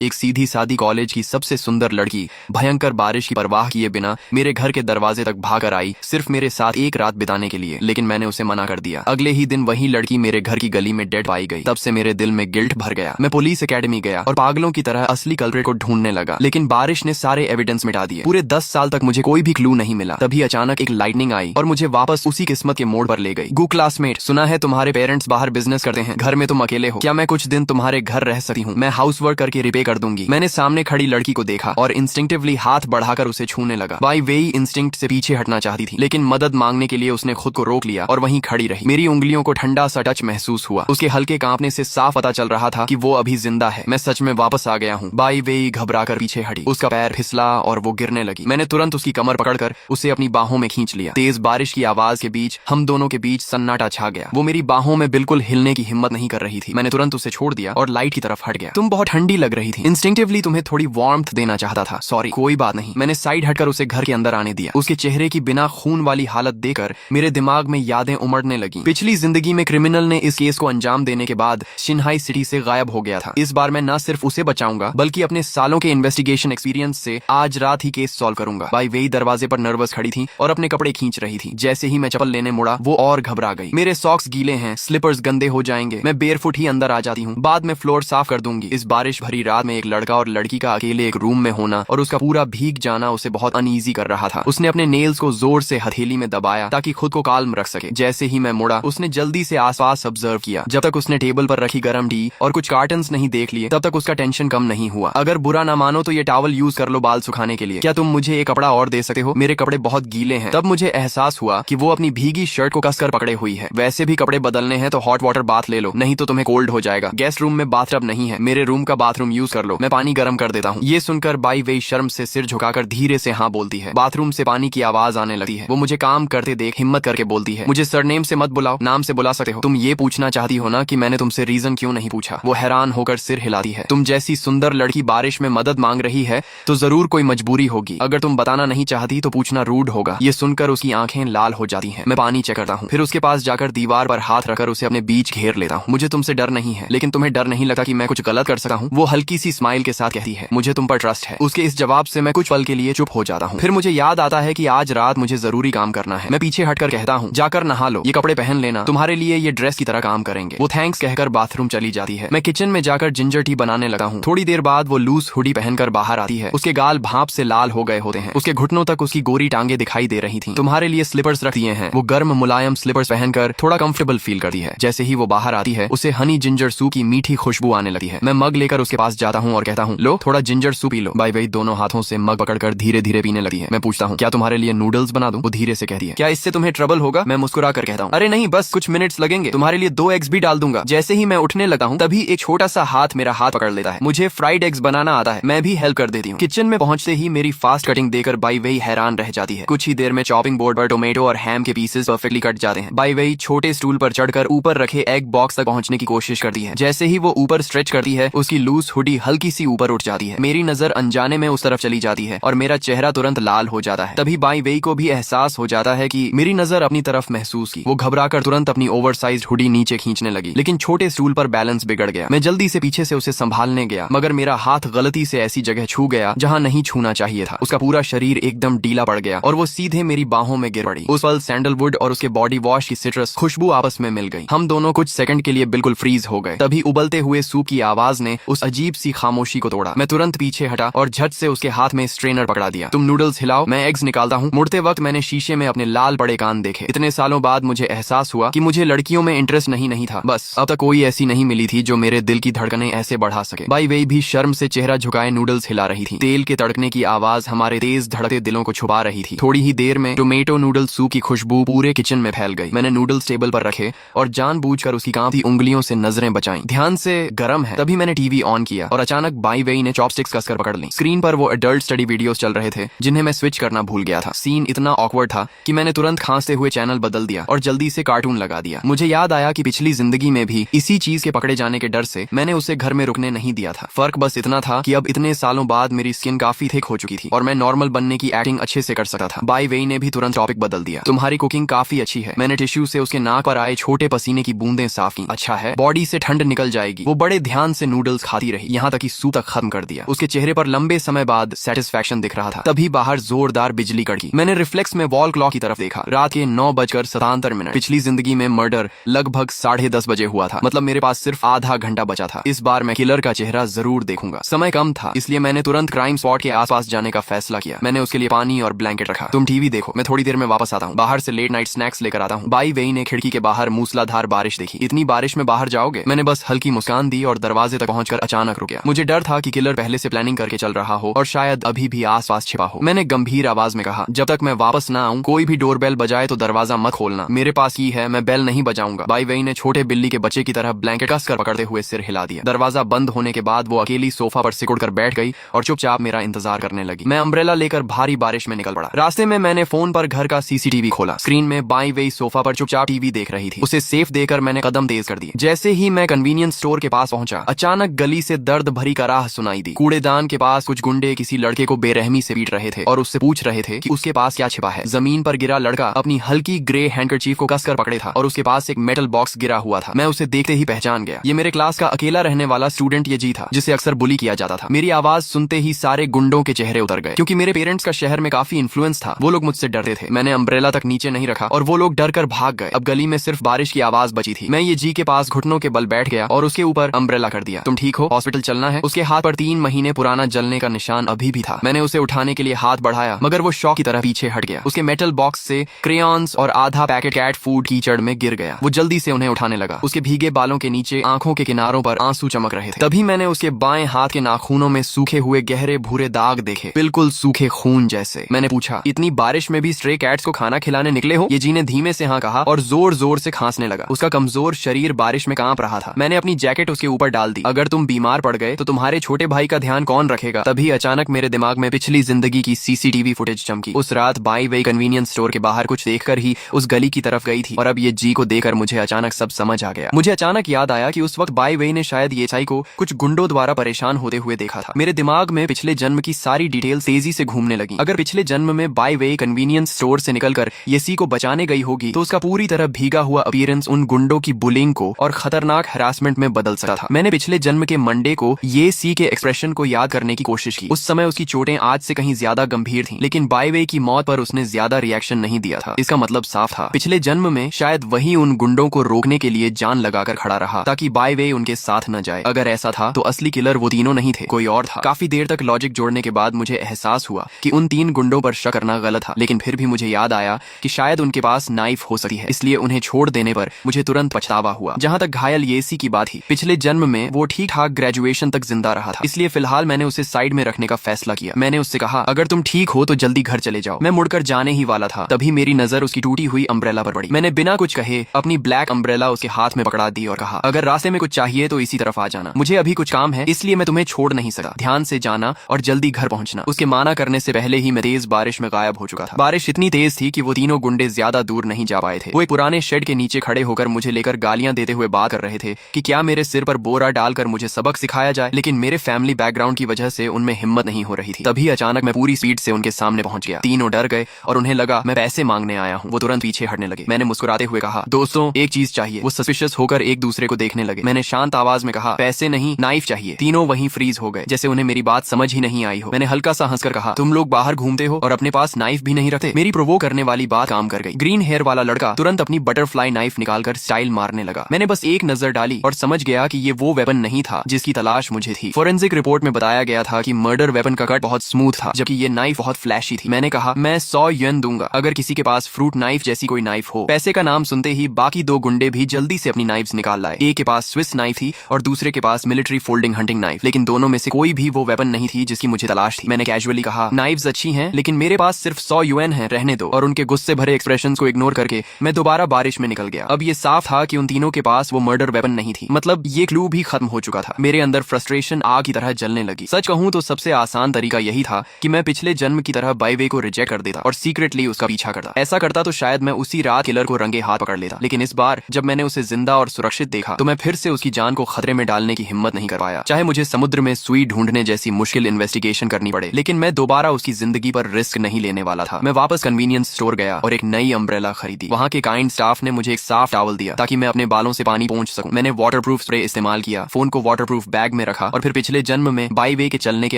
एक सीधी सादी कॉलेज की सबसे सुंदर लड़की भयंकर बारिश की परवाह किए बिना मेरे घर के दरवाजे तक भागकर आई, सिर्फ मेरे साथ एक रात बिताने के लिए। लेकिन मैंने उसे मना कर दिया। अगले ही दिन वही लड़की मेरे घर की गली में डेड पाई गई। तब से मेरे दिल में गिल्ट भर गया। मैं पुलिस एकेडमी गया और पागलों की तरह असली कल्प्रेट को ढूंढने लगा, लेकिन बारिश ने सारे एविडेंस मिटा दिए। पूरे 10 साल तक मुझे कोई भी क्लू नहीं मिला। तभी अचानक एक लाइटनिंग आई और मुझे वापस उसी किस्मत के मोड़ पर ले गई। गो क्लासमेट, सुना है तुम्हारे पेरेंट्स बाहर बिजनेस करते हैं, घर में तुम अकेले हो, क्या मैं कुछ दिन तुम्हारे घर रह सकती हूँ? मैं हाउस वर्क करके रिपे कर दूंगी। मैंने सामने खड़ी लड़की को देखा और इंस्टिंक्टिवली हाथ बढ़ाकर उसे छूने लगा। बाई वेई इंस्टिंक्ट से पीछे हटना चाहती थी, लेकिन मदद मांगने के लिए उसने खुद को रोक लिया और वहीं खड़ी रही। मेरी उंगलियों को ठंडा सा टच महसूस हुआ। उसके हल्के कांपने से साफ पता चल रहा था कि वो अभी जिंदा है। मैं सच में वापस आ गया हूँ। बाई वेई घबराकर पीछे हटी। उसका पैर फिसला और वो गिरने लगी। मैंने तुरंत उसकी कमर पकड़कर उसे अपनी बाहों में खींच लिया। तेज बारिश की आवाज के बीच हम दोनों के बीच सन्नाटा छा गया। वो मेरी बाहों में बिल्कुल हिलने की हिम्मत नहीं कर रही थी। मैंने तुरंत उसे छोड़ दिया और लाइट की तरफ हट गया। तुम बहुत ठंडी लग रही थी। इंस्टिंक्टिवली तुम्हें थोड़ी वार्मथ देना चाहता था। सॉरी, कोई बात नहीं। मैंने साइड हटकर उसे घर के अंदर आने दिया। उसके चेहरे की बिना खून वाली हालत देखकर मेरे दिमाग में यादें उमड़ने लगी। पिछली जिंदगी में क्रिमिनल ने इस केस को अंजाम देने के बाद शिन्हाई सिटी से गायब हो गया था। इस बार मैं न सिर्फ उसे बचाऊंगा बल्कि अपने सालों के इन्वेस्टिगेशन एक्सपीरियंस से आज रात ही केस सॉल्व करूंगा। बाई वेई दरवाजे पर नर्वस खड़ी थी और अपने कपड़े खींच रही थी। जैसे ही मैं चप्पल लेने मुड़ा वो और घबरा गई। मेरे सॉक्स गीले हैं, स्लीपर्स गंदे हो जाएंगे, मैं बेयरफुट ही अंदर आ जाती हूँ, बाद में फ्लोर साफ कर दूंगी। इस बारिश भरी रात में एक लड़का और लड़की का अकेले एक रूम में होना और उसका पूरा भीग जाना उसे बहुत अनईजी कर रहा था। उसने अपने नेल्स को जोर से हथेली में दबाया ताकि खुद को काल्म रख सके। जैसे ही मैं मुड़ा उसने जल्दी से आसपास ऑब्जर्व किया। जब तक उसने टेबल पर रखी गर्म टी और कुछ कार्टन्स नहीं देख लिए तब तक उसका टेंशन कम नहीं हुआ। अगर बुरा ना मानो तो ये टॉवल यूज कर लो बाल सुखाने के लिए। क्या तुम मुझे एक कपड़ा और दे सकते हो? मेरे कपड़े बहुत गीले हैं। तब मुझे एहसास हुआ कि वो अपनी भीगी शर्ट को कसकर पकड़े हुई है। वैसे भी कपड़े बदलने हैं तो हॉट वाटर बाथ ले लो, नहीं तो तुम्हें कोल्ड हो जाएगा। गेस्ट रूम में बाथटब नहीं है, मेरे रूम का बाथरूम यूज कर लो, मैं पानी गर्म कर देता हूँ। ये सुनकर बाई वेई शर्म से सिर झुकाकर धीरे से हाँ बोलती है। बाथरूम से पानी की आवाज आने लगती है। वो मुझे काम करते देख हिम्मत करके बोलती है, मुझे सरनेम से मत बुलाओ, नाम से बुला सकते हो। तुम ये पूछना चाहती हो ना कि मैंने तुमसे रीजन क्यों नहीं पूछा? वो हैरान होकर सिर हिलाती है। तुम जैसी सुंदर लड़की बारिश में मदद मांग रही है तो जरूर कोई मजबूरी होगी। अगर तुम बताना नहीं चाहती तो पूछना रूड होगा। ये सुनकर उसकी आंखें लाल हो जाती हैं। मैं पानी चेक करता हूँ, फिर उसके पास जाकर दीवार पर हाथ रखकर उसे अपने बीच घेर लेता हूँ। मुझे तुमसे डर नहीं है, लेकिन तुम्हें डर नहीं लगता कि मैं कुछ गलत कर सकता हूँ? वो हल्की सी स्माइल के साथ कहती है, मुझे तुम पर ट्रस्ट है। उसके इस जवाब से मैं कुछ पल के लिए चुप हो जाता हूँ। फिर मुझे याद आता है कि आज रात मुझे जरूरी काम करना है। मैं पीछे हटकर कहता हूँ, जाकर नहा लो, ये कपड़े पहन लेना, तुम्हारे लिए ये ड्रेस की तरह काम करेंगे। वो थैंक्स कहकर बाथरूम चली जाती है। मैं किचन में जाकर जिंजर टी बनाने लगा हूँ। थोड़ी देर बाद वो लूज हुडी पहनकर बाहर आती है। उसके गाल भाप से लाल हो गए होते हैं। उसके घुटनों तक उसकी गोरी टांगे दिखाई दे रही थी। तुम्हारे लिए स्लीपर्स रख दिए हैं। वो गर्म मुलायम स्लीपर्स पहनकर थोड़ा कंफर्टेबल फील करती है। जैसे ही वो बाहर आती है उसे हनी जिंजर सूप की मीठी खुशबू आने लगती है। मैं मग लेकर उसके पास जाता हूँ और कहता हूँ, लो थोड़ा ginger soup P low. By वेई दोनों हाथों से मग पकड़कर धीरे धीरे पीने लगती है। मैं पूछता हूँ, क्या तुम्हारे लिए नूडल्स बना दूं? वो धीरे से कहती है, क्या इससे तुम्हें ट्रबल होगा? मैं मुस्कुरा कर कहता हूँ, अरे नहीं, बस कुछ मिनट्स लगेंगे, तुम्हारे लिए 2 एग्स भी डाल दूंगा। जैसे ही मैं उठने लगा हूँ तभी एक छोटा सा हाथ मेरा हाथ पकड़ लेता है। मुझे फ्राइड एग्स बनाना आता है, मैं भी हेल्प कर देती हूँ। किचन में पहुंचते ही मेरी फास्ट कटिंग देकर बाई वेई हैरान रह जाती है। कुछ ही देर में चॉपिंग बोर्ड पर टोमेटो और हैम के पीसेस परफेक्टली कट जाते हैं। बाई वेई छोटे स्टूल पर चढ़कर ऊपर रखे एग बॉक्स तक पहुंचने की कोशिश करती है। जैसे ही वो ऊपर स्ट्रेच करती है उसकी लूज हुडी हल्की सी ऊपर उठ जाती है। मेरी नजर अनजाने में उस तरफ चली जाती है और मेरा चेहरा तुरंत लाल हो जाता है। तभी बाई वेई को भी एहसास हो जाता है कि मेरी नजर अपनी तरफ महसूस की। वो घबराकर तुरंत अपनी ओवरसाइज्ड हुडी नीचे खींचने लगी, लेकिन छोटे स्टूल पर बैलेंस बिगड़ गया। मैं जल्दी से पीछे से उसे संभालने गया, मगर मेरा हाथ गलती से ऐसी जगह छू गया जहां नहीं छूना चाहिए था। उसका पूरा शरीर एकदम ढीला पड़ गया और वो सीधे मेरी बाहों में गिर पड़ी। उस पल सैंडलवुड और उसके बॉडी वॉश की सिट्रस खुशबू आपस में मिल गई। हम दोनों कुछ सेकंड के लिए बिल्कुल फ्रीज हो गए। तभी उबलते हुए सूप की आवाज ने उस अजीब सी खामोशी को तोड़ा। मैं तुरंत पीछे हटा और झट से उसके हाथ में स्ट्रेनर पकड़ा दिया। तुम नूडल्स हिलाओ, मैं एग्स निकालता हूँ। मुड़ते वक्त मैंने शीशे में अपने लाल बड़े कान देखे। इतने सालों बाद मुझे एहसास हुआ कि मुझे लड़कियों में इंटरेस्ट नहीं था। बस अब तक कोई ऐसी नहीं मिली थी जो मेरे दिल की धड़कनें ऐसे बढ़ा सके। बाई वेई भी शर्म से चेहरा झुकाए नूडल्स हिला रही थी। तेल के तड़कने की आवाज हमारे तेज धड़कते दिलों को छुपा रही थी। थोड़ी ही देर में टोमेटो नूडल सूप की खुशबू पूरे किचन में फैल गई। मैंने नूडल्स टेबल पर रखे और जानबूझकर उसकी कांपती उंगलियों से नजरें बचाई। ध्यान से गर्म है। तभी मैंने टीवी ऑन किया और अचानक बाई वेई ने चॉपस्टिक्स कसकर पकड़ ली। स्क्रीन पर वो एडल्ट स्टडी वीडियोस चल रहे थे जिन्हें मैं स्विच करना भूल गया था। सीन इतना ऑकवर्ड था कि मैंने तुरंत खांसते हुए चैनल बदल दिया और जल्दी से कार्टून लगा दिया। मुझे याद आया कि पिछली जिंदगी में भी इसी चीज के पकड़े जाने के डर से मैंने उसे घर में रुकने नहीं दिया था। फर्क बस इतना था कि अब इतने सालों बाद मेरी स्किन काफी थिक हो चुकी थी और मैं नॉर्मल बनने की एक्टिंग अच्छे से कर सकता था। बाई वेई ने भी तुरंत टॉपिक बदल दिया। तुम्हारी कुकिंग काफी अच्छी है। मैंने टिश्यू से उसके नाक पर आए छोटे पसीने की बूंदें साफ की। अच्छा है, बॉडी से ठंड निकल जाएगी। वो बड़े ध्यान से नूडल्स खाती रही। यहाँ यहाँ तक कि सूप तक खत्म कर दिया। उसके चेहरे पर लंबे समय बाद सेटिस्फैक्शन दिख रहा था। तभी बाहर जोरदार बिजली कड़की। मैंने रिफ्लेक्स में वॉल क्लॉक की तरफ देखा। रात के 9:77। पिछली जिंदगी में मर्डर लगभग 10:30 बजे हुआ था। मतलब मेरे पास सिर्फ आधा घंटा बचा था। इस बार मैं किलर का चेहरा जरूर देखूंगा। समय कम था, इसलिए मैंने तुरंत क्राइम स्पॉट के आसपास जाने का फैसला किया। मैंने उसके लिए पानी और ब्लैंकेट रखा। तुम टीवी देखो, मैं थोड़ी देर में वापस आता हूँ। बाहर से लेट नाइट स्नैक्स लेकर आता हूँ। बाई वेई ने खिड़की के बाहर मूसलाधार बारिश देखी। इतनी बारिश में बाहर जाओगे? मैंने बस हल्की मुस्कान दी और दरवाजे तक पहुंचकर अचानक रुक गया। मुझे डर था कि किलर पहले से प्लानिंग करके चल रहा हो और शायद अभी भी आसपास छिपा हो। मैंने गंभीर आवाज में कहा, जब तक मैं वापस ना आऊं कोई भी डोरबेल बजाए तो दरवाजा मत खोलना। मेरे पास की है, मैं बेल नहीं बजाऊंगा। बाई वेई ने छोटे बिल्ली के बच्चे की तरह ब्लैंकेट कसकर पकड़ते हुए सिर हिला दिया। दरवाजा बंद होने के बाद वो अकेली सोफा पर सिकुड़ कर बैठ गई और चुपचाप मेरा इंतजार करने लगी। मैं अम्ब्रेला लेकर भारी बारिश में निकल पड़ा। रास्ते में मैंने फोन पर घर का सीसीटीवी खोला। स्क्रीन में बाई वेई सोफा पर चुपचाप टीवी देख रही थी। उसे सेफ देकर मैंने कदम तेज कर दिए। जैसे ही मैं कन्वीनियंस स्टोर के पास पहुंचा, अचानक गली से दर्द भरी कराह सुनाई दी। कूड़ेदान के पास कुछ गुंडे किसी लड़के को बेरहमी से पीट रहे थे और उससे पूछ रहे थे कि उसके पास क्या छिपा है। जमीन पर गिरा लड़का अपनी हल्की ग्रे हैंडकरचीफ को कसकर पकड़े था और उसके पास एक मेटल बॉक्स गिरा हुआ था। मैं उसे देखते ही पहचान गया। ये मेरे क्लास का अकेला रहने वाला स्टूडेंट ये जी था, जिसे अक्सर बुली किया जाता था। मेरी आवाज सुनते ही सारे गुंडों के चेहरे उतर गए। क्योंकि मेरे पेरेंट्स का शहर में काफी इन्फ्लुएंस था, वो लोग मुझसे डरते थे। मैंने अम्ब्रेला तक नीचे नहीं रखा और वो लोग डर कर भाग गए। अब गली में सिर्फ बारिश की आवाज बची थी। मैं ये जी के पास घुटनों के बल बैठ गया और उसके ऊपर अम्ब्रेला कर दिया। तुम ठीक हो? हॉस्पिटल चलना है? उसके हाथ पर 3 महीने पुराना जलने का निशान अभी भी था। मैंने उसे उठाने के लिए हाथ बढ़ाया, मगर वो शॉक की तरह पीछे हट गया। उसके मेटल बॉक्स से क्रेयॉन्स और आधा पैकेट कैट फूड कीचड़ में गिर गया। वो जल्दी से उन्हें उठाने लगा। उसके भीगे बालों के नीचे आंखों के किनारों पर आंसू चमक रहे थे। तभी मैंने उसके बाएं हाथ के नाखूनों में सूखे हुए गहरे भूरे दाग देखे, बिल्कुल सूखे खून जैसे। मैंने पूछा, इतनी बारिश में भी स्ट्रे कैट्स को खाना खिलाने निकले हो? ये जी ने धीमे से हाँ कहा और जोर जोर से खांसने लगा। उसका कमजोर शरीर बारिश में कांप रहा था। मैंने अपनी जैकेट उसके ऊपर डाल दी। अगर तुम बीमार पड़ गए तो तुम्हारे छोटे भाई का ध्यान कौन रखेगा? तभी अचानक मेरे दिमाग में पिछली जिंदगी की सीसीटीवी फुटेज चमकी। उस रात बाई वेई कन्वीनियंस स्टोर के बाहर कुछ देखकर ही उस गली की तरफ गई थी और अब ये जी को देखकर मुझे अचानक सब समझ आ गया। मुझे अचानक याद आया कि उस वक्त बाई वेई ने शायद ये चाई को कुछ गुंडों द्वारा परेशान होते हुए देखा था। मेरे दिमाग में पिछले जन्म की सारी डिटेल तेजी से घूमने लगी। अगर पिछले जन्म में बाई वेई कन्वीनियंस स्टोर से निकलकर ये सी को बचाने गई होगी तो उसका पूरी तरह भीगा हुआ अपीयरेंस उन गुंडों की बुलिंग को और खतरनाक हरासमेंट में बदल सकता था। मैंने पिछले जन्म के मंडे को ये सी के एक्सप्रेशन को याद करने की कोशिश की। उस समय उसकी चोटें आज से कहीं ज्यादा गंभीर थीं, लेकिन बाई वेई की मौत पर उसने ज्यादा रिएक्शन नहीं दिया था। इसका मतलब साफ था, पिछले जन्म में शायद वही उन गुंडों को रोकने के लिए जान लगाकर खड़ा रहा ताकि बाई वेई उनके साथ न जाए। अगर ऐसा था तो असली किलर वो तीनों नहीं थे, कोई और था। काफी देर तक लॉजिक जोड़ने के बाद मुझे एहसास हुआ कि उन 3 गुंडों पर शक करना गलत था, लेकिन फिर भी मुझे याद आया कि शायद उनके पास नाइफ हो सकती है। इसलिए उन्हें छोड़ देने पर मुझे तुरंत पछतावा हुआ। जहां तक घायल येसी की बात ही, पिछले जन्म में वो ठीक ठाक ग्रेजुएशन तक जिंदा रहा था, इसलिए फिलहाल मैंने उसे साइड में रखने का फैसला किया। मैंने उससे कहा, अगर तुम ठीक हो तो जल्दी घर चले जाओ। मैं मुड़कर जाने ही वाला था, तभी मेरी नजर उसकी टूटी हुई अम्ब्रेला पर पड़ी। मैंने बिना कुछ कहे अपनी ब्लैक अम्ब्रेला उसके हाथ में पकड़ा दी और कहा, अगर रास्ते में कुछ चाहिए तो इसी तरफ आ जाना। मुझे अभी कुछ काम है, इसलिए मैं तुम्हें छोड़ नहीं सकता। ध्यान से जाना और जल्दी घर पहुंचना। उसके माना करने से पहले ही मैं तेज बारिश में गायब हो चुका था। बारिश इतनी तेज थी कि वो तीनों गुंडे ज्यादा दूर नहीं जा पाए थे। वो एक पुराने शेड के नीचे खड़े होकर मुझे लेकर गालियां देते हुए बात कर रहे थे कि क्या मेरे सिर पर बोरा डालकर मुझे सबक सिखाया जाए, लेकिन मेरे फैमिली बैकग्राउंड की वजह से उनमें हिम्मत नहीं हो रही थी। तभी अचानक मैं पूरी स्पीड से उनके सामने पहुंच गया। तीनों डर गए और उन्हें लगा मैं पैसे मांगने आया हूँ। वो तुरंत पीछे हटने लगे। मैंने मुस्कुराते हुए कहा, दोस्तों एक चीज चाहिए। वो सस्पिशियस होकर एक दूसरे को देखने लगे। मैंने शांत आवाज में कहा, पैसे नहीं, नाइफ चाहिए। तीनों वहीं फ्रीज हो गए, जैसे उन्हें मेरी बात समझ ही नहीं आई हो। मैंने हल्का सा हंसकर कहा, तुम लोग बाहर घूमते हो और अपने पास नाइफ भी नहीं रखते। मेरी प्रोवोक करने वाली बात काम कर गई। ग्रीन हेयर वाला लड़का तुरंत अपनी बटरफ्लाई नाइफ निकालकर स्टाइल मारने लगा। मैंने बस एक नजर डाली और समझ गया कि ये वो वेपन नहीं था जिसकी तलाश मुझे थी। फोरेंसिक रिपोर्ट में बताया गया था कि मर्डर वेपन का कट बहुत स्मूथ था, जबकि ये नाइफ बहुत फ्लैशी थी। मैंने कहा, मैं 100 युएन दूंगा अगर किसी के पास फ्रूट नाइफ जैसी कोई नाइफ हो। पैसे का नाम सुनते ही बाकी 2 गुंडे भी जल्दी से अपनी नाइफ्स निकाल लाए। एक के पास स्विस नाइफ थी और दूसरे के पास मिलिट्री फोल्डिंग हंटिंग नाइफ, लेकिन दोनों में से कोई भी वो वेपन नहीं थी जिसकी मुझे तलाश थी। मैंने कैजुअली कहा, नाइफ्स अच्छी हैं, लेकिन मेरे पास सिर्फ 100 युएन है, रहने दो। और उनके गुस्से भरे एक्सप्रेशंस को इग्नोर करके मैं दोबारा बारिश में निकल गया। अब ये साफ था कि उन तीनों के पास वो मर्डर वेपन नहीं थी, मतलब ये क्लू भी खत्म हो चुका था। मेरे अंदर फ्रस्ट्रेशन आग की तरह जलने लगी। सच कहूं तो सबसे आसान तरीका यही था कि मैं पिछले जन्म की तरह बाई वेई को रिजेक्ट कर देता और सीक्रेटली उसका पीछा करता। ऐसा करता तो शायद मैं उसी रात किलर को रंगे हाथ पकड़ लेता, लेकिन इस बार जब मैंने उसे जिंदा और सुरक्षित देखा तो मैं फिर से उसकी जान को खतरे में डालने की हिम्मत नहीं कर पाया, चाहे मुझे समुद्र में सुई ढूंढने जैसी मुश्किल इन्वेस्टिगेशन करनी पड़े। लेकिन मैं दोबारा उसकी जिंदगी पर रिस्क नहीं लेने वाला था। मैं वापस कन्वीनियंस स्टोर गया और एक नई अम्ब्रेला खरीदी। वहाँ के काइंड स्टाफ ने मुझे एक साफ टॉवल दिया ताकि मैं अपने बालों से पानी पोंछ सकूं। मैंने वाटरप्रूफ स्प्रे इस्तेमाल किया, फोन को वाटरप्रूफ बैग में रखा और फिर पिछले जन्म में बाई वे के चलने के